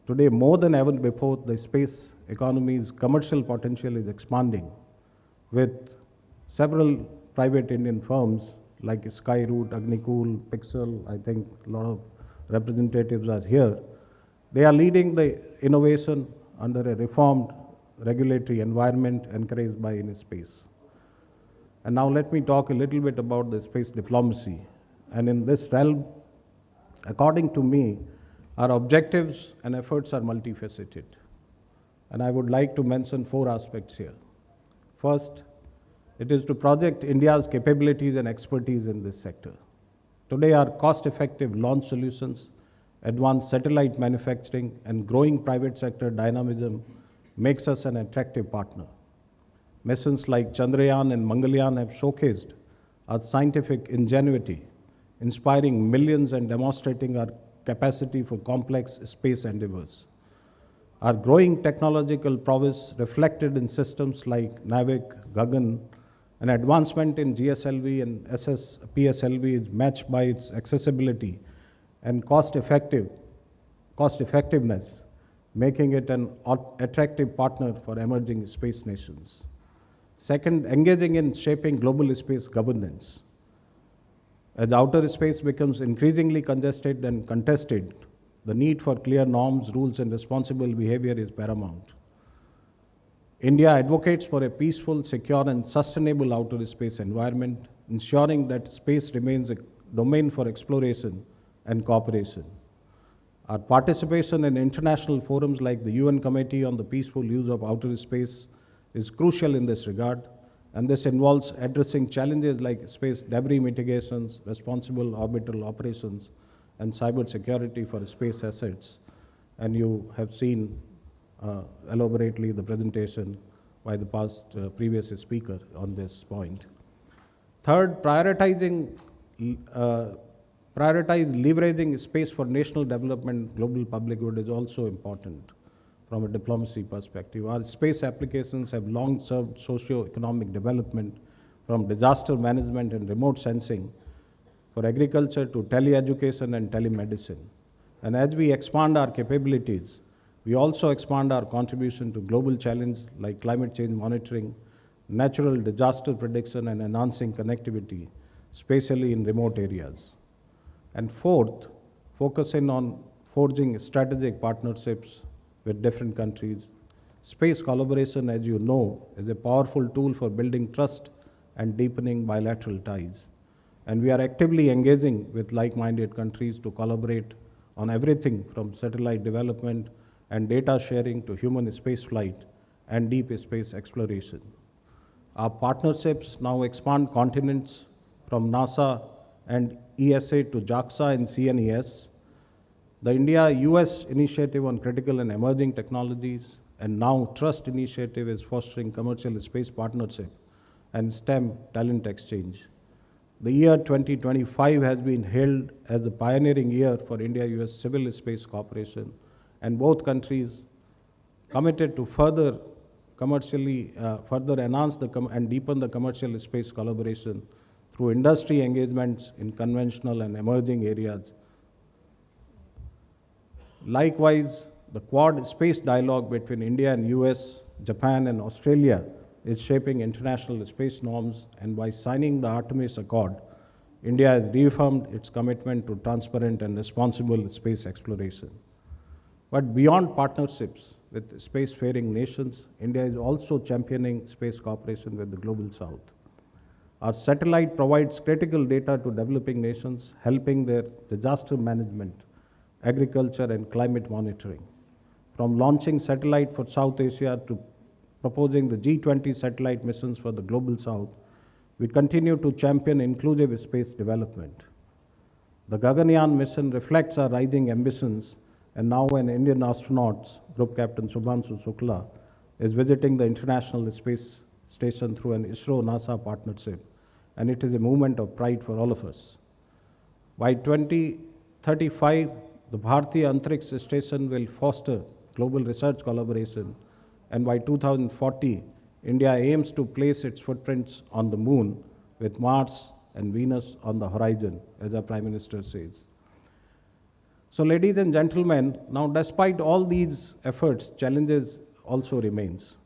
today more than ever before, the space economy's commercial potential is expanding, with several private Indian firms like Skyroot, Agnikul, Pixel, I think a lot of representatives are here. They are leading the innovation under a reformed regulatory environment encouraged by InSpace. And now let me talk a little bit about the space diplomacy. And in this realm, according to me, our objectives and efforts are multifaceted. And I would like to mention 4 aspects here. First, it is to project India's capabilities and expertise in this sector. Today, our cost-effective launch solutions, advanced satellite manufacturing, and growing private sector dynamism makes us an attractive partner. Missions like Chandrayaan and Mangalyaan have showcased our scientific ingenuity, inspiring millions and demonstrating our capacity for complex space endeavors. Our growing technological prowess reflected in systems like NAVIC, Gagan, and advancement in GSLV and PSLV is matched by its accessibility and cost effectiveness, making it an attractive partner for emerging space nations. Second, engaging in shaping global space governance. As outer space becomes increasingly congested and contested, the need for clear norms, rules, and responsible behavior is paramount. India advocates for a peaceful, secure, and sustainable outer space environment, ensuring that space remains a domain for exploration and cooperation. Our participation in international forums like the UN Committee on the Peaceful Use of Outer Space is crucial in this regard, and this involves addressing challenges like space debris mitigations, responsible orbital operations, and cyber security for space assets. And you have seen elaborately the presentation by the previous speaker on this point. Third, prioritize leveraging space for national development, global public good is also important from a diplomacy perspective. Our space applications have long served socio-economic development, from disaster management and remote sensing, for agriculture to tele-education and telemedicine. And as we expand our capabilities, we also expand our contribution to global challenges like climate change monitoring, natural disaster prediction, and enhancing connectivity, especially in remote areas. And fourth, focusing on forging strategic partnerships with different countries. Space collaboration, as you know, is a powerful tool for building trust and deepening bilateral ties. And we are actively engaging with like-minded countries to collaborate on everything from satellite development and data sharing to human space flight and deep space exploration. Our partnerships now expand continents from NASA and ESA to JAXA and CNES. The India-US initiative on critical and emerging technologies and now Trust initiative is fostering commercial space partnership and STEM talent exchange. The year 2025 has been hailed as the pioneering year for India-US civil space cooperation, and both countries committed to further enhance and deepen the commercial space collaboration through industry engagements in conventional and emerging areas. Likewise, the Quad space dialogue between India and US, Japan, and Australia is shaping international space norms, and by signing the Artemis Accord, India has reaffirmed its commitment to transparent and responsible space exploration. But beyond partnerships with spacefaring nations, India is also championing space cooperation with the Global South. Our satellite provides critical data to developing nations, helping their disaster management, agriculture, and climate monitoring. From launching satellite for South Asia to proposing the G20 satellite missions for the Global South, we continue to champion inclusive space development. The Gaganyaan mission reflects our rising ambitions, and now an Indian astronaut, Group Captain Subhanshu Shukla, is visiting the International Space Station through an ISRO-NASA partnership, and it is a moment of pride for all of us. By 2035, the Bharatiya Antariksh Station will foster global research collaboration, and by 2040, India aims to place its footprints on the moon with Mars and Venus on the horizon, as our Prime Minister says. So ladies and gentlemen, now despite all these efforts, challenges also remains.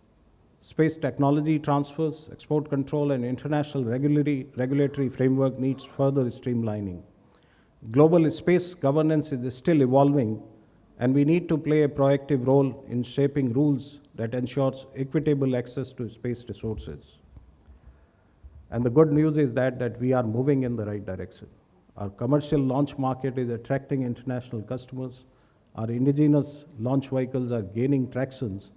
Space technology transfers, export control, and international regulatory framework needs further streamlining. Global space governance is still evolving, and we need to play a proactive role in shaping rules that ensures equitable access to space resources. And the good news is that we are moving in the right direction. Our commercial launch market is attracting international customers, our indigenous launch vehicles are gaining tractions,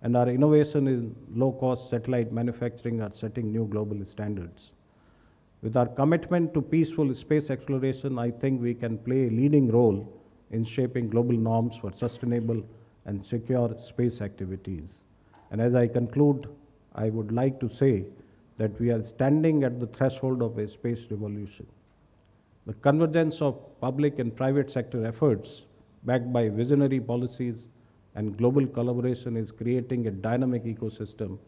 and our innovation in low-cost satellite manufacturing are setting new global standards. With our commitment to peaceful space exploration, I think we can play a leading role in shaping global norms for sustainable and secure space activities. And as I conclude, I would like to say that we are standing at the threshold of a space revolution. The convergence of public and private sector efforts, backed by visionary policies and global collaboration, is creating a dynamic ecosystem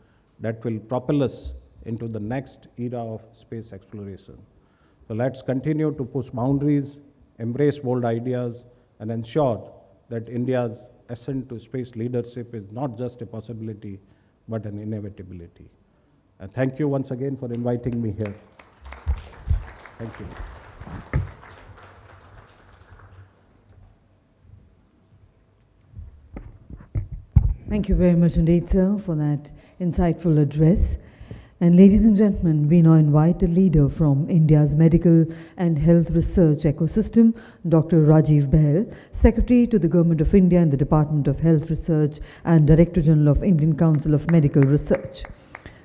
that will propel us into the next era of space exploration. So let's continue to push boundaries, embrace bold ideas, and ensure that India's ascent to space leadership is not just a possibility, but an inevitability. And thank you once again for inviting me here. Thank you. Thank you very much indeed, sir, for that insightful address. And ladies and gentlemen, we now invite a leader from India's medical and health research ecosystem, Dr. Rajiv Bahl, Secretary to the Government of India in the Department of Health Research and Director General of Indian Council of Medical Research.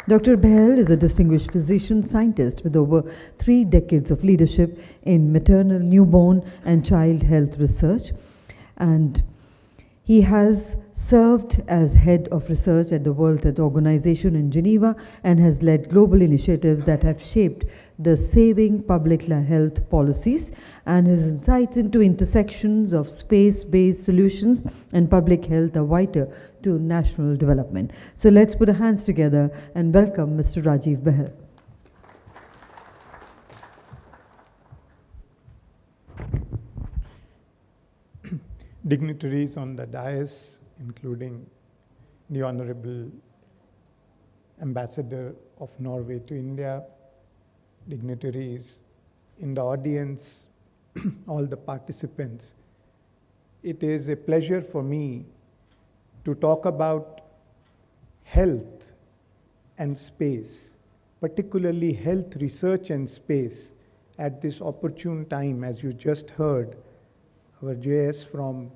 Dr. Bahl is a distinguished physician scientist with over 3 decades of leadership in maternal, newborn, and child health research, and he has served as head of research at the World Health Organization in Geneva and has led global initiatives that have shaped the saving public health policies, and his insights into intersections of space-based solutions and public health are vital to national development. So let's put our hands together and welcome Mr. Rajiv Bahl. dignitaries on the dais, including the Honorable Ambassador of Norway to India, dignitaries in the audience, all the participants. It is a pleasure for me to talk about health and space, particularly health research and space, at this opportune time. As you just heard, our JS from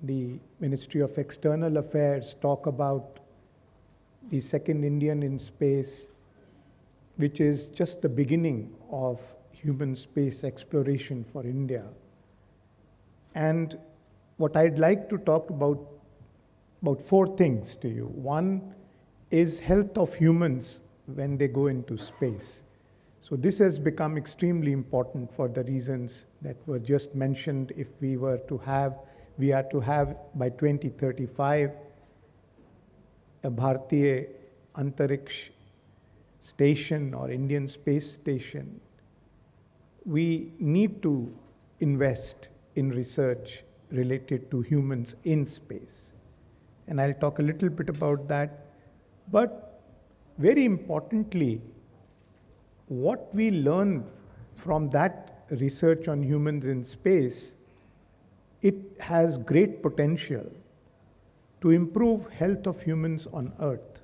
the Ministry of External Affairs talk about the second Indian in space, which is just the beginning of human space exploration for India. And what I'd like to talk about four things to you. One is health of humans when they go into space. So this has become extremely important for the reasons that were just mentioned. If we are to have by 2035 a Bharatiya Antariksh station or Indian space station, we need to invest in research related to humans in space. And I'll talk a little bit about that. But very importantly, what we learn from that research on humans in space, it has great potential to improve health of humans on Earth.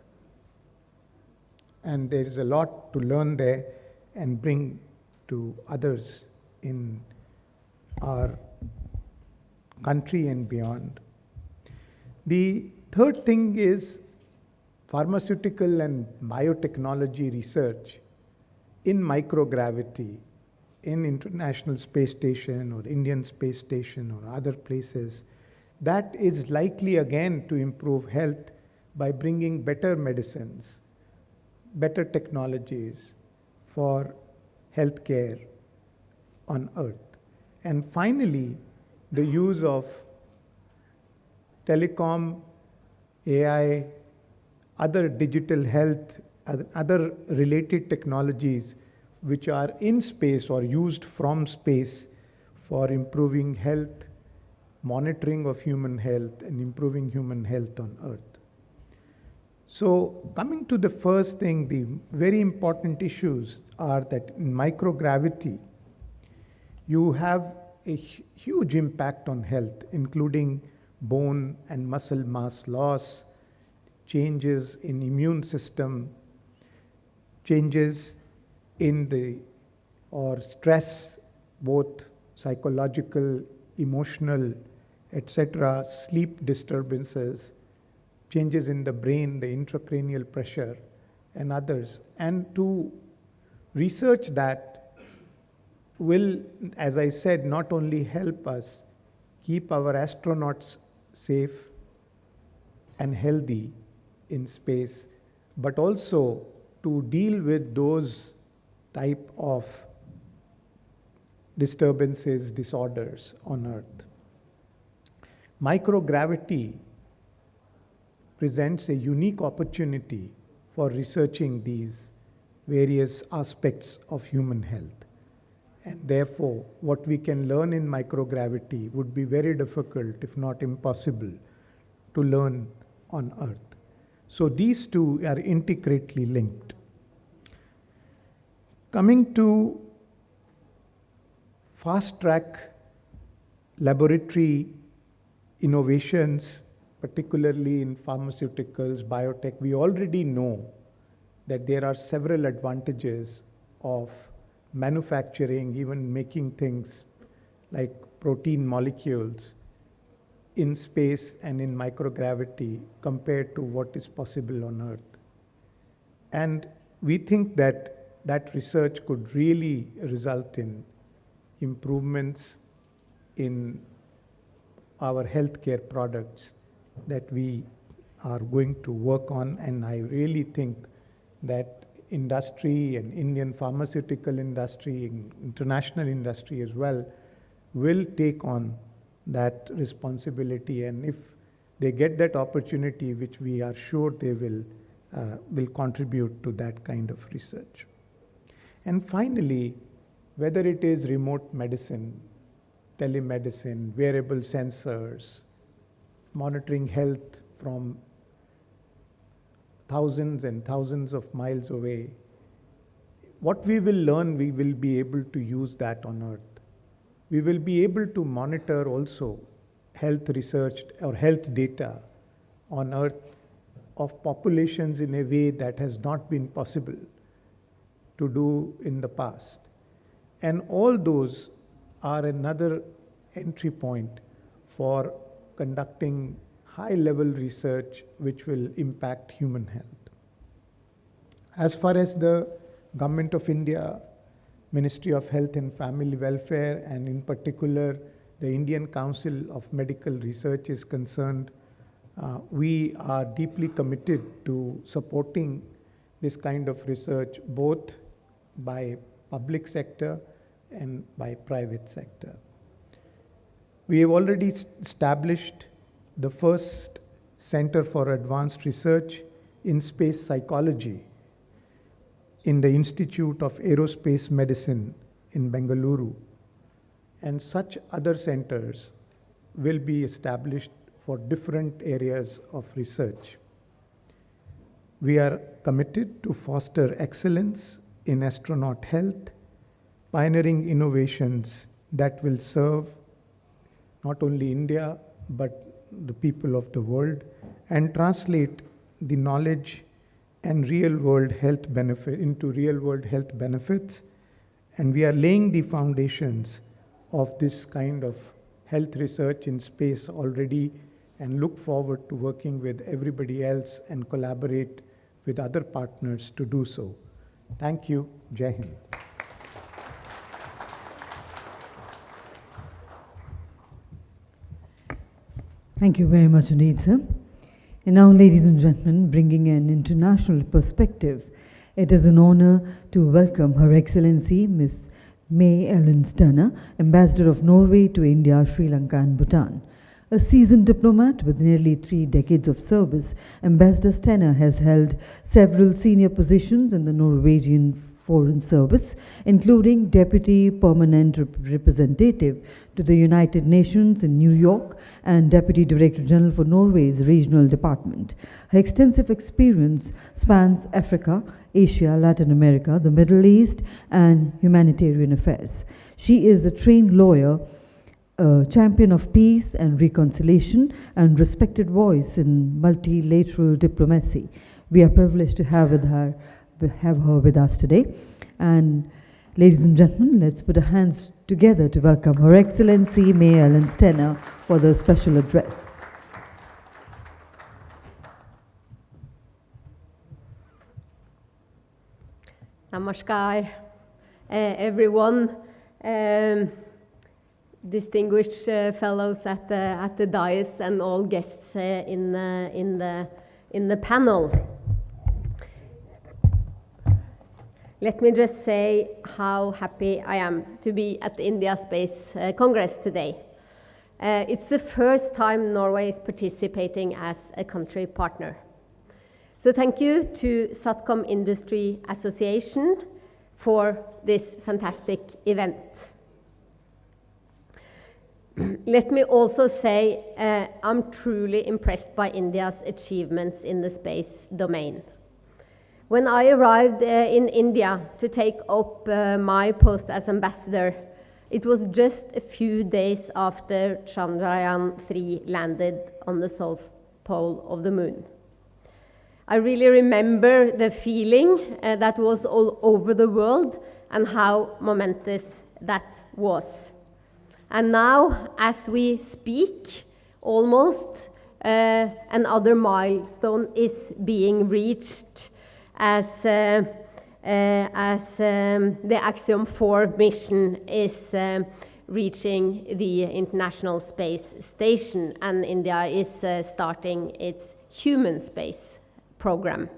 And there is a lot to learn there and bring to others in our country and beyond. The third thing is pharmaceutical and biotechnology research in microgravity, in International Space Station or Indian Space Station or other places. That is likely again to improve health by bringing better medicines, better technologies for healthcare on Earth. And finally, the use of telecom, AI, other digital health, other related technologies which are in space or used from space for improving health, monitoring of human health, and improving human health on Earth. So coming to the first thing, the very important issues are that in microgravity, you have a huge impact on health, including bone and muscle mass loss, changes in immune system, changes in stress, both psychological, emotional, etc., sleep disturbances, changes in the brain, the intracranial pressure, and others. And to research that will, as I said, not only help us keep our astronauts safe and healthy in space, but also to deal with those type of disturbances, disorders on Earth. Microgravity presents a unique opportunity for researching these various aspects of human health. And therefore, what we can learn in microgravity would be very difficult, if not impossible, to learn on Earth. So these two are intricately linked. Coming to fast-track laboratory innovations, particularly in pharmaceuticals, biotech, we already know that there are several advantages of manufacturing, even making things like protein molecules in space and in microgravity compared to what is possible on Earth. And we think that research could really result in improvements in our healthcare products that we are going to work on. And I really think that industry and Indian pharmaceutical industry, international industry as well, will take on that responsibility. And if they get that opportunity, which we are sure they will contribute to that kind of research. And finally, whether it is remote medicine telemedicine, wearable sensors, monitoring health from thousands and thousands of miles away. What we will learn, we will be able to use that on Earth. We will be able to monitor also health research or health data on Earth of populations in a way that has not been possible to do in the past. And all those are another entry point for conducting high-level research which will impact human health. As far as the Government of India, Ministry of Health and Family Welfare, and in particular the Indian Council of Medical Research is concerned, we are deeply committed to supporting this kind of research both by public sector and by private sector. We have already established the first Center for Advanced Research in Space Psychology in the Institute of Aerospace Medicine in Bengaluru. And such other centers will be established for different areas of research. We are committed to foster excellence in astronaut health, pioneering innovations that will serve not only India, but the people of the world, and translate the knowledge and real-world health benefit into real-world health benefits. And we are laying the foundations of this kind of health research in space already, and look forward to working with everybody else and collaborate with other partners to do so. Thank you. Jai Hind. Thank you very much indeed, sir. And now, ladies and gentlemen, bringing an international perspective, it is an honor to welcome Her Excellency Ms. May Ellen Stenner, Ambassador of Norway to India, Sri Lanka and Bhutan. A seasoned diplomat with nearly 3 decades of service, Ambassador Stenner has held several senior positions in the Norwegian Foreign Service, including Deputy Permanent Representative to the United Nations in New York and Deputy Director General for Norway's Regional Department. Her extensive experience spans Africa, Asia, Latin America, the Middle East, and humanitarian affairs. She is a trained lawyer, a champion of peace and reconciliation, and respected voice in multilateral diplomacy. We are privileged to have her with us today. And ladies and gentlemen, let's put our hands together to welcome Her Excellency May Ellen Stenner for the special address. Namaskar, everyone. Distinguished fellows at the dais and all guests in the panel. Let me just say how happy I am to be at the India Space Congress today. It's the first time Norway is participating as a country partner. So thank you to Satcom Industry Association for this fantastic event. Let me also say I'm truly impressed by India's achievements in the space domain. When I arrived in India to take up my post as ambassador, it was just a few days after Chandrayaan-3 landed on the south pole of the moon. I really remember the feeling that was all over the world and how momentous that was. And now, as we speak, almost another milestone is being reached as the Axiom 4 mission is reaching the International Space Station, and India is starting its human space program.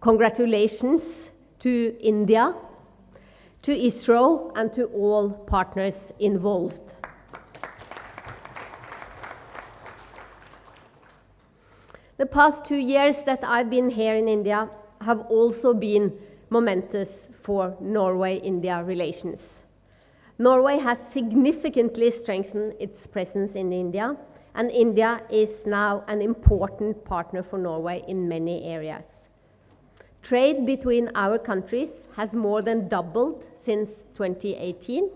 Congratulations to India, to ISRO, and to all partners involved. The past 2 years that I've been here in India have also been momentous for Norway-India relations. Norway has significantly strengthened its presence in India, and India is now an important partner for Norway in many areas. Trade between our countries has more than doubled since 2018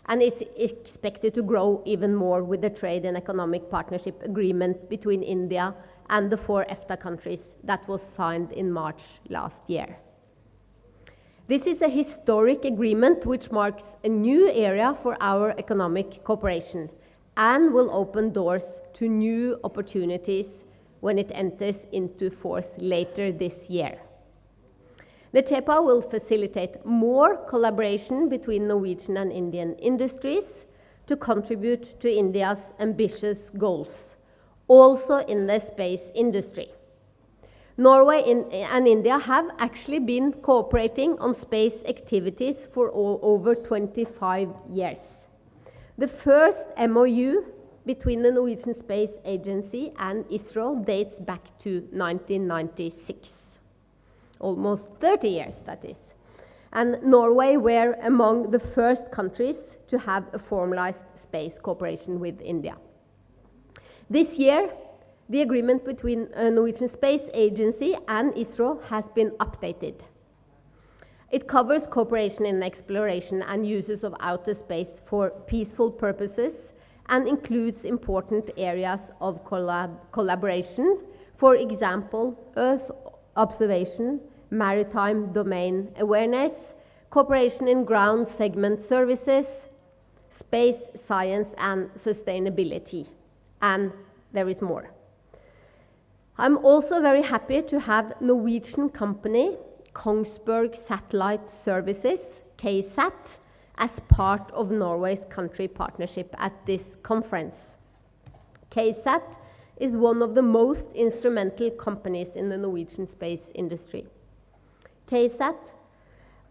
and is expected to grow even more with the Trade and Economic Partnership Agreement between India and the 4 EFTA countries that was signed in March last year. This is a historic agreement which marks a new era for our economic cooperation and will open doors to new opportunities when it enters into force later this year. The TEPA will facilitate more collaboration between Norwegian and Indian industries to contribute to India's ambitious goals, also in the space industry. Norway and India have actually been cooperating on space activities for over 25 years. The first MOU between the Norwegian Space Agency and ISRO dates back to 1996. Almost 30 years, that is. And Norway were among the first countries to have a formalized space cooperation with India. This year, the agreement between Norwegian Space Agency and ISRO has been updated. It covers cooperation in exploration and uses of outer space for peaceful purposes and includes important areas of collaboration, for example, Earth observation, maritime domain awareness, cooperation in ground segment services, space science and sustainability, and there is more. I'm also very happy to have Norwegian company Kongsberg Satellite Services, KSAT, as part of Norway's country partnership at this conference. KSAT is one of the most instrumental companies in the Norwegian space industry. KSAT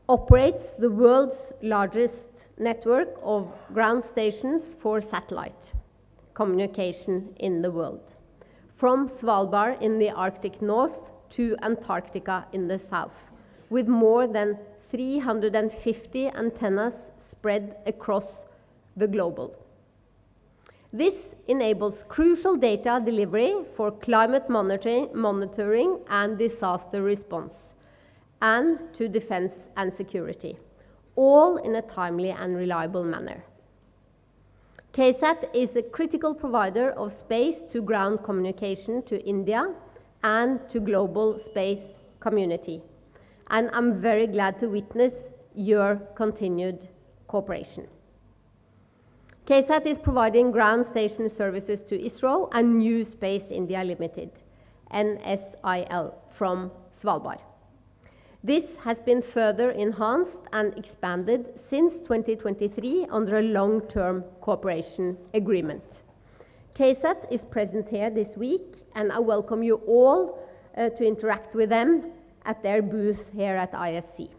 operates the world's largest network of ground stations for satellite communication in the world, from Svalbard in the Arctic North to Antarctica in the south, with more than 350 antennas spread across the globe. This enables crucial data delivery for climate monitoring and disaster response, and to defense and security, all in a timely and reliable manner. KSAT is a critical provider of space to ground communication to India and to global space community. And I'm very glad to witness your continued cooperation. KSAT is providing ground station services to ISRO and New Space India Limited, NSIL, from Svalbard. This has been further enhanced and expanded since 2023 under a long-term cooperation agreement. KSAT is present here this week, and I welcome you all to interact with them at their booth here at ISC.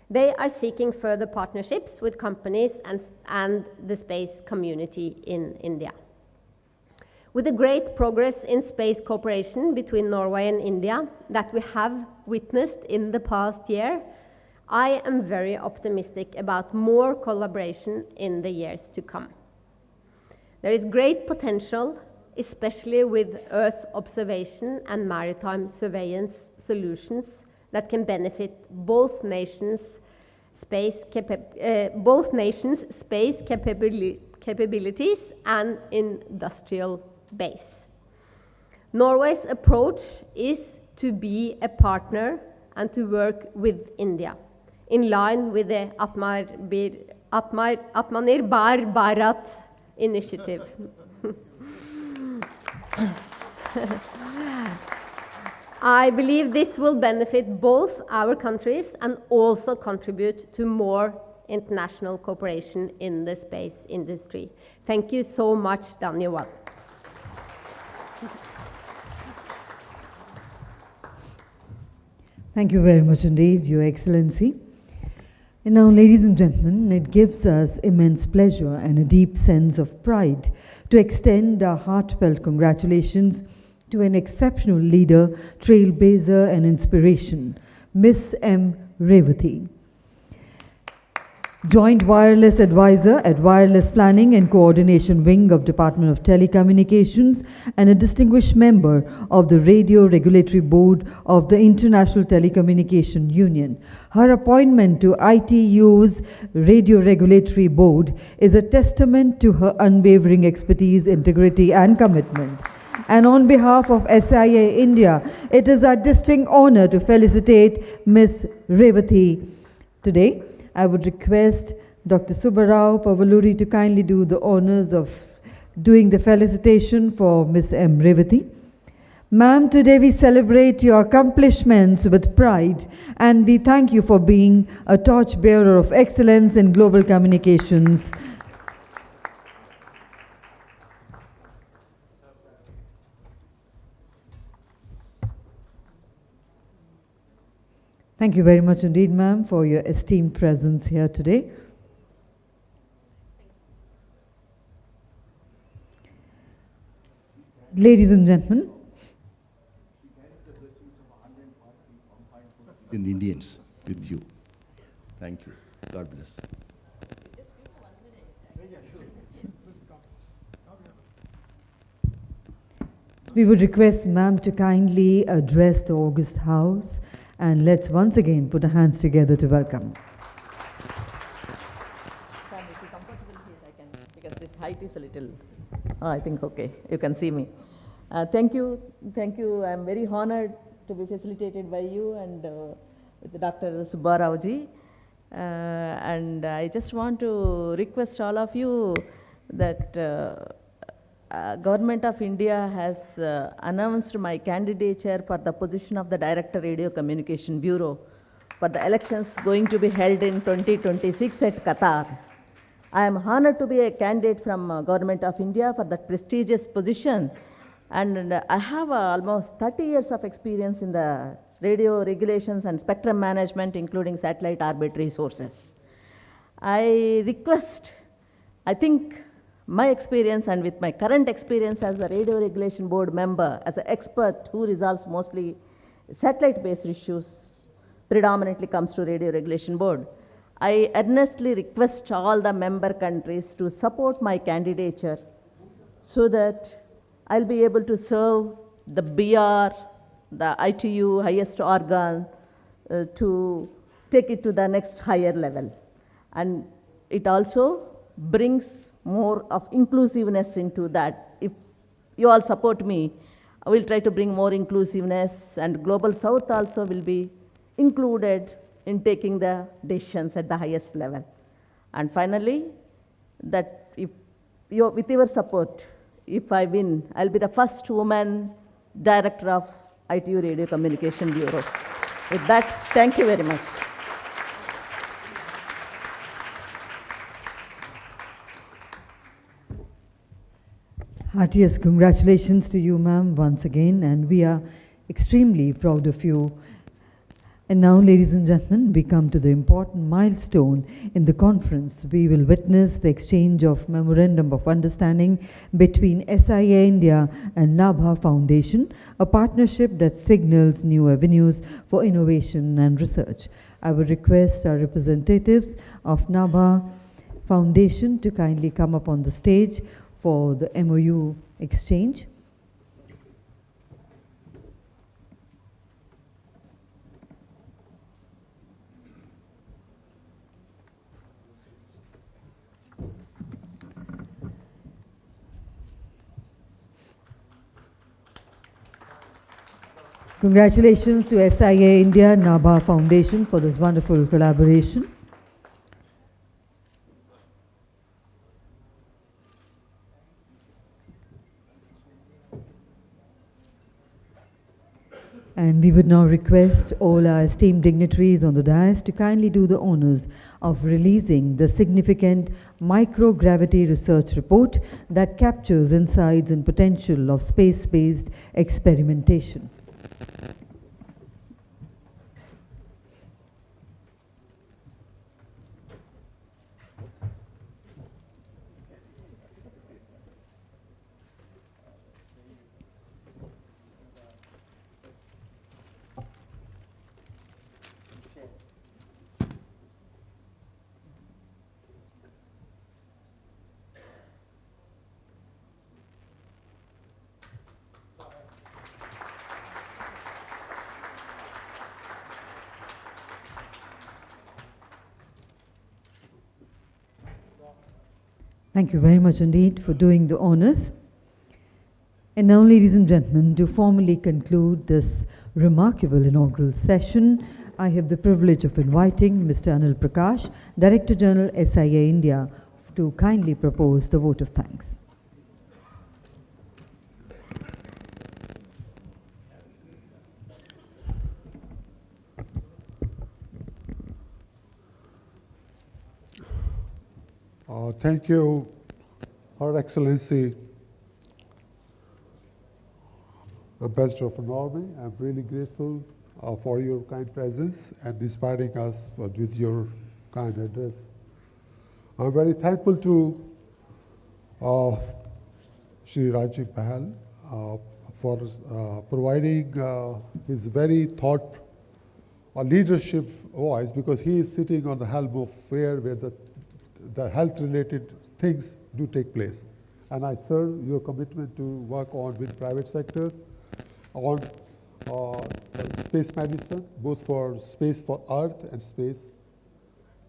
They are seeking further partnerships with companies and the space community in India. With the great progress in space cooperation between Norway and India that we have witnessed in the past year, I am very optimistic about more collaboration in the years to come. There is great potential, especially with Earth observation and maritime surveillance solutions that can benefit both nations' space capabilities and industrial base. Norway's approach is to be a partner and to work with India, in line with the Atmanirbhar Bharat initiative. I believe this will benefit both our countries and also contribute to more international cooperation in the space industry. Thank you so much, Daniel. Thank you very much indeed, Your Excellency. And now, ladies and gentlemen, it gives us immense pleasure and a deep sense of pride to extend our heartfelt congratulations to an exceptional leader, trailblazer and inspiration, Miss M. Revati. Joint Wireless Advisor at Wireless Planning and Coordination Wing of Department of Telecommunications, and a distinguished member of the Radio Regulatory Board of the International Telecommunication Union. Her appointment to ITU's Radio Regulatory Board is a testament to her unwavering expertise, integrity, and commitment. And on behalf of SIA India, it is our distinct honor to felicitate Ms. Revathi today. I would request Dr. Subbarao Pavaluri to kindly do the honors of doing the felicitation for Ms. M. Revathi. Ma'am, today we celebrate your accomplishments with pride, and we thank you for being a torchbearer of excellence in global communications. Thank you very much indeed, ma'am, for your esteemed presence here today. Ladies and gentlemen, in Indians with you. Thank you. God bless. we would request ma'am to kindly address the August House, and let's once again put our hands together to welcome. Can you see comfortable here? I can, because this height is a little, I think okay, you can see me. Thank you. I'm very honored to be facilitated by you and with Dr. Subbarao ji. And I just want to request all of you that Government of India has announced my candidature for the position of the Director Radio Communication Bureau for the elections going to be held in 2026 at Qatar. I am honored to be a candidate from Government of India for that prestigious position, and I have almost 30 years of experience in the radio regulations and spectrum management, including satellite orbit resources. I request, I think my experience and with my current experience as a Radio Regulation Board member, as an expert who resolves mostly satellite-based issues, predominantly comes to Radio Regulation Board, I earnestly request all the member countries to support my candidature so that I'll be able to serve the BR, the ITU, highest organ, to take it to the next higher level. And it also brings more of inclusiveness into that. If you all support me, I will try to bring more inclusiveness, and Global South also will be included in taking the decisions at the highest level. And finally, that if you, with your support, if I win, I'll be the first woman director of ITU Radio Communication Bureau. With that, thank you very much. Heartiest congratulations to you, ma'am, once again, and we are extremely proud of you. And now, ladies and gentlemen, we come to the important milestone in the conference. We will witness the exchange of Memorandum of Understanding between SIA-INDIA and NABHA Foundation, a partnership that signals new avenues for innovation and research. I would request our representatives of NABHA Foundation to kindly come up on the stage for the MOU exchange. Congratulations to SIA-INDIA and NABHA Foundation for this wonderful collaboration. And we would now request all our esteemed dignitaries on the dais to kindly do the honors of releasing the significant microgravity research report that captures insights and potential of space-based experimentation. Thank you very much indeed for doing the honors. And now, ladies and gentlemen, to formally conclude this remarkable inaugural session, I have the privilege of inviting Mr. Anil Prakash, Director General SIA-INDIA, to kindly propose the vote of thanks. Thank you, Her Excellency, Ambassador of Norway. I'm really grateful for your kind presence and inspiring us with your kind address. I'm very thankful to Shri Rajiv Bahal for providing his very thought leadership voice, because he is sitting on the helm of fair where the health-related things do take place. And I serve your commitment to work on with private sector, on space medicine, both for space for Earth and space.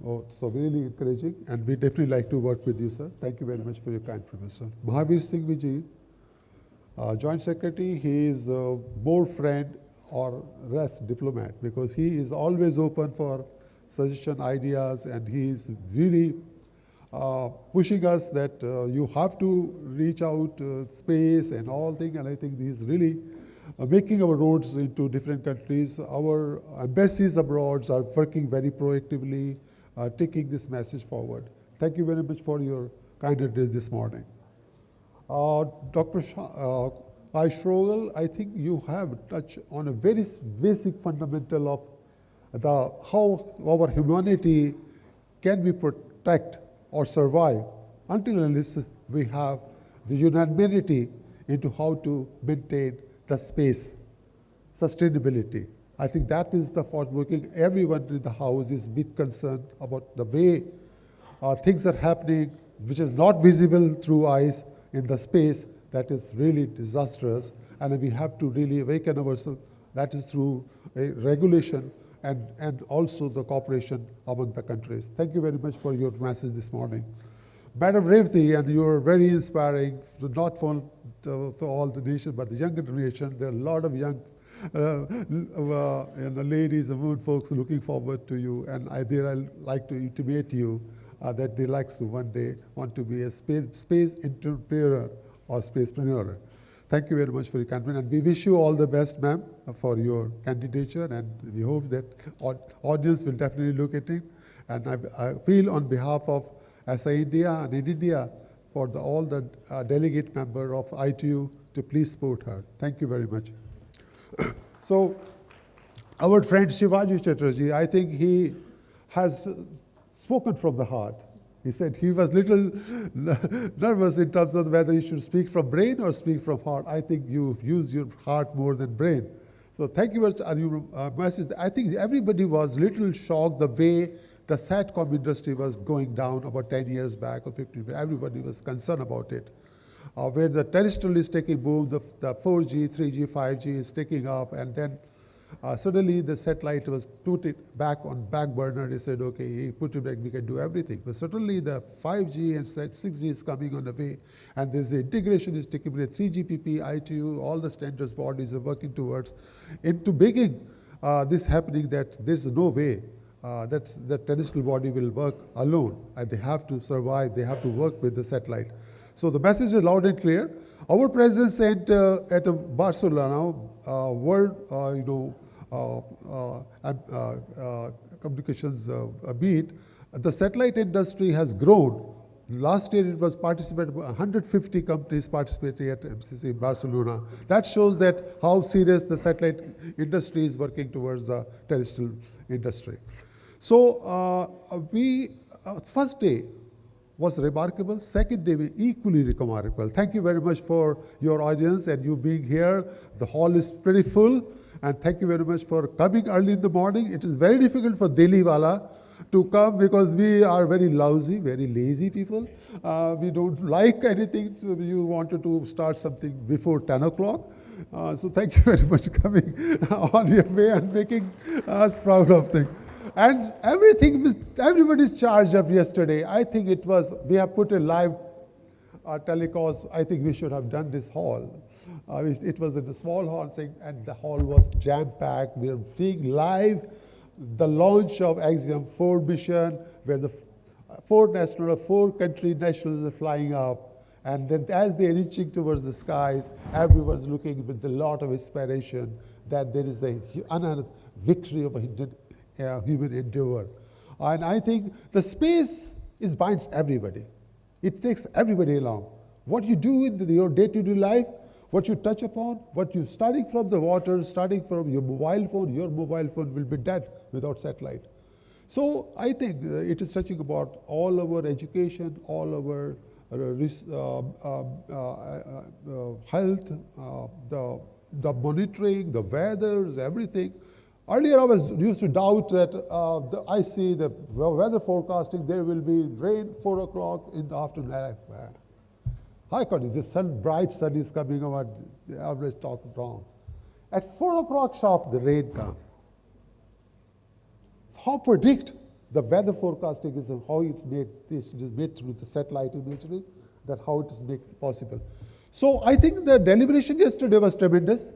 So really encouraging, and we definitely like to work with you, sir. Thank you very much for your kind preface, sir. Mahavir Singh Vijay, Joint Secretary, he is more friend or less diplomat, because he is always open for suggestion, ideas, and he is really pushing us that you have to reach out space and all things, and I think he is really making our roads into different countries. Our embassies abroad are working very proactively, taking this message forward. Thank you very much for your kind address this morning. Dr. Schrogel, I think you have touched on a very basic fundamental of how our humanity can be protected or survive until unless we have the unanimity into how to maintain the space sustainability. I think that is the forward-looking. Everyone in the house is a bit concerned about the way things are happening, which is not visible through eyes in the space. That is really disastrous, and we have to really awaken ourselves. That is through a regulation and also the cooperation among the countries. Thank you very much for your message this morning. Madam Revati, and you are very inspiring, not for all the nation, but the younger generation. There are a lot of young ladies and women folks looking forward to you, and I like to intimate you that they like to one day want to be a space entrepreneur or spacepreneur. Thank you very much for your commitment, and we wish you all the best, ma'am, for your candidature, and we hope that audience will definitely look at it. And I feel on behalf of SIA-INDIA and in India for all the delegate member of ITU to please support her. Thank you very much. So, our friend Shivaji Chatterjee, I think he has spoken from the heart. He said he was little nervous in terms of whether he should speak from brain or speak from heart. I think you use your heart more than brain. So thank you very much for your message. I think everybody was little shocked the way the SATCOM industry was going down about 10 years back or 15 years. Everybody was concerned about it. Where the terrestrial is taking boom, the 4G, 3G, 5G is taking up, and then suddenly the satellite was put it back on back burner. They said, okay, he put it back, we can do everything. But suddenly the 5G and 6G is coming on the way, and there's the integration is taking place. 3GPP, ITU, all the standards bodies are working towards into making this happening, that there's no way that the terrestrial body will work alone, and they have to survive, they have to work with the satellite. So the message is loud and clear. Our presence at Barcelona, World Communications Meet, the satellite industry has grown. Last year it was participated, 150 companies participating at MCC in Barcelona. That shows that how serious the satellite industry is working towards the terrestrial industry. So first day was remarkable. Second day, equally remarkable. Thank you very much for your audience and you being here. The hall is pretty full, and thank you very much for coming early in the morning. It is very difficult for Delhi wala to come because we are very lousy, very lazy people. We don't like anything. So you wanted to start something before 10 o'clock. So thank you very much for coming on your way and making us proud of things. And everybody's charged up yesterday. I think it was, we have put a live telecast, I think we should have done this hall. It was in a small hall, and the hall was jam-packed. We are seeing live the launch of Axiom 4 mission, where the four country nationals are flying up. And then as they're reaching towards the skies, everyone's looking with a lot of inspiration that there is another victory of a human endeavor. And I think the space binds everybody. It takes everybody along. What you do in your day-to-day life, what you touch upon, what you starting from the water, starting from your mobile phone will be dead without satellite. So I think it is touching about all our education, all our health, the monitoring, the weathers, everything. Earlier I used to doubt that I see the weather forecasting, there will be rain 4 o'clock in the afternoon. Hi, Connie, the bright sun is coming over, the average talk wrong. At 4 o'clock sharp, the rain comes. How predict the weather forecasting is how it's made, it is made through the satellite imagery, that's how it is made possible. So I think the deliberation yesterday was tremendous,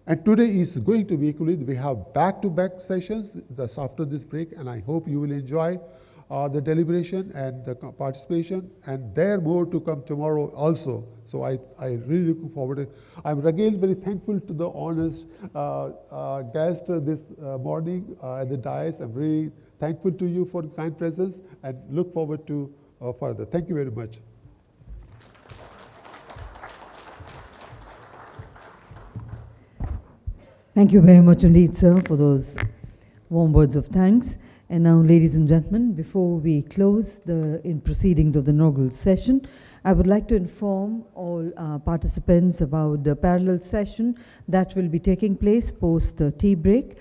and today is going to be equally. We have back-to-back sessions after this break, and I hope you will enjoy the deliberation and the participation, and there more to come tomorrow also. So I really looking forward to it. I'm again very thankful to the honest guest this morning at the dais. I'm really thankful to you for kind presence and look forward to further. Thank you very much. Thank you very much indeed, sir, for those warm words of thanks. And now, ladies and gentlemen, before we close the proceedings of the inaugural session, I would like to inform all participants about the parallel session that will be taking place post the tea break.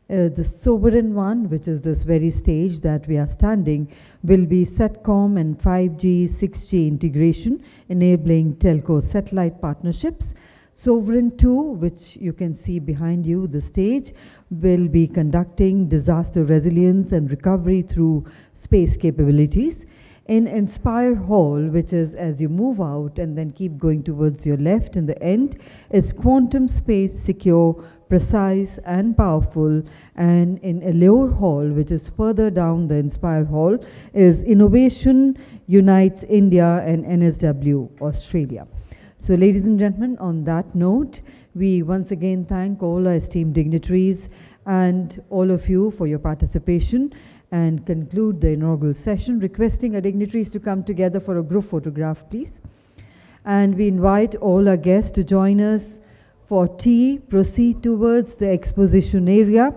The sovereign one, which is this very stage that we are standing, will be SATCOM and 5G, 6G integration, enabling telco satellite partnerships. Sovereign 2, which you can see behind you, the stage, will be conducting disaster resilience and recovery through space capabilities. In Inspire Hall, which is as you move out and then keep going towards your left in the end, is quantum space secure, precise and powerful. And in Allure Hall, which is further down the Inspire Hall, is Innovation Unites India and NSW Australia. So ladies and gentlemen, on that note, we once again thank all our esteemed dignitaries and all of you for your participation and conclude the inaugural session, requesting our dignitaries to come together for a group photograph, please. And we invite all our guests to join us for tea, proceed towards the exposition area.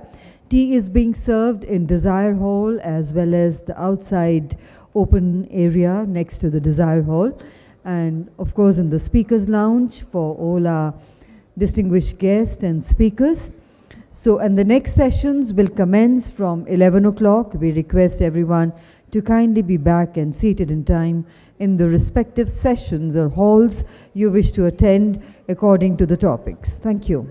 Tea is being served in Desire Hall as well as the outside open area next to the Desire Hall. And of course in the speakers lounge for all our distinguished guests and speakers. So, and the next sessions will commence from 11 o'clock. We request everyone to kindly be back and seated in time in the respective sessions or halls you wish to attend according to the topics. Thank you.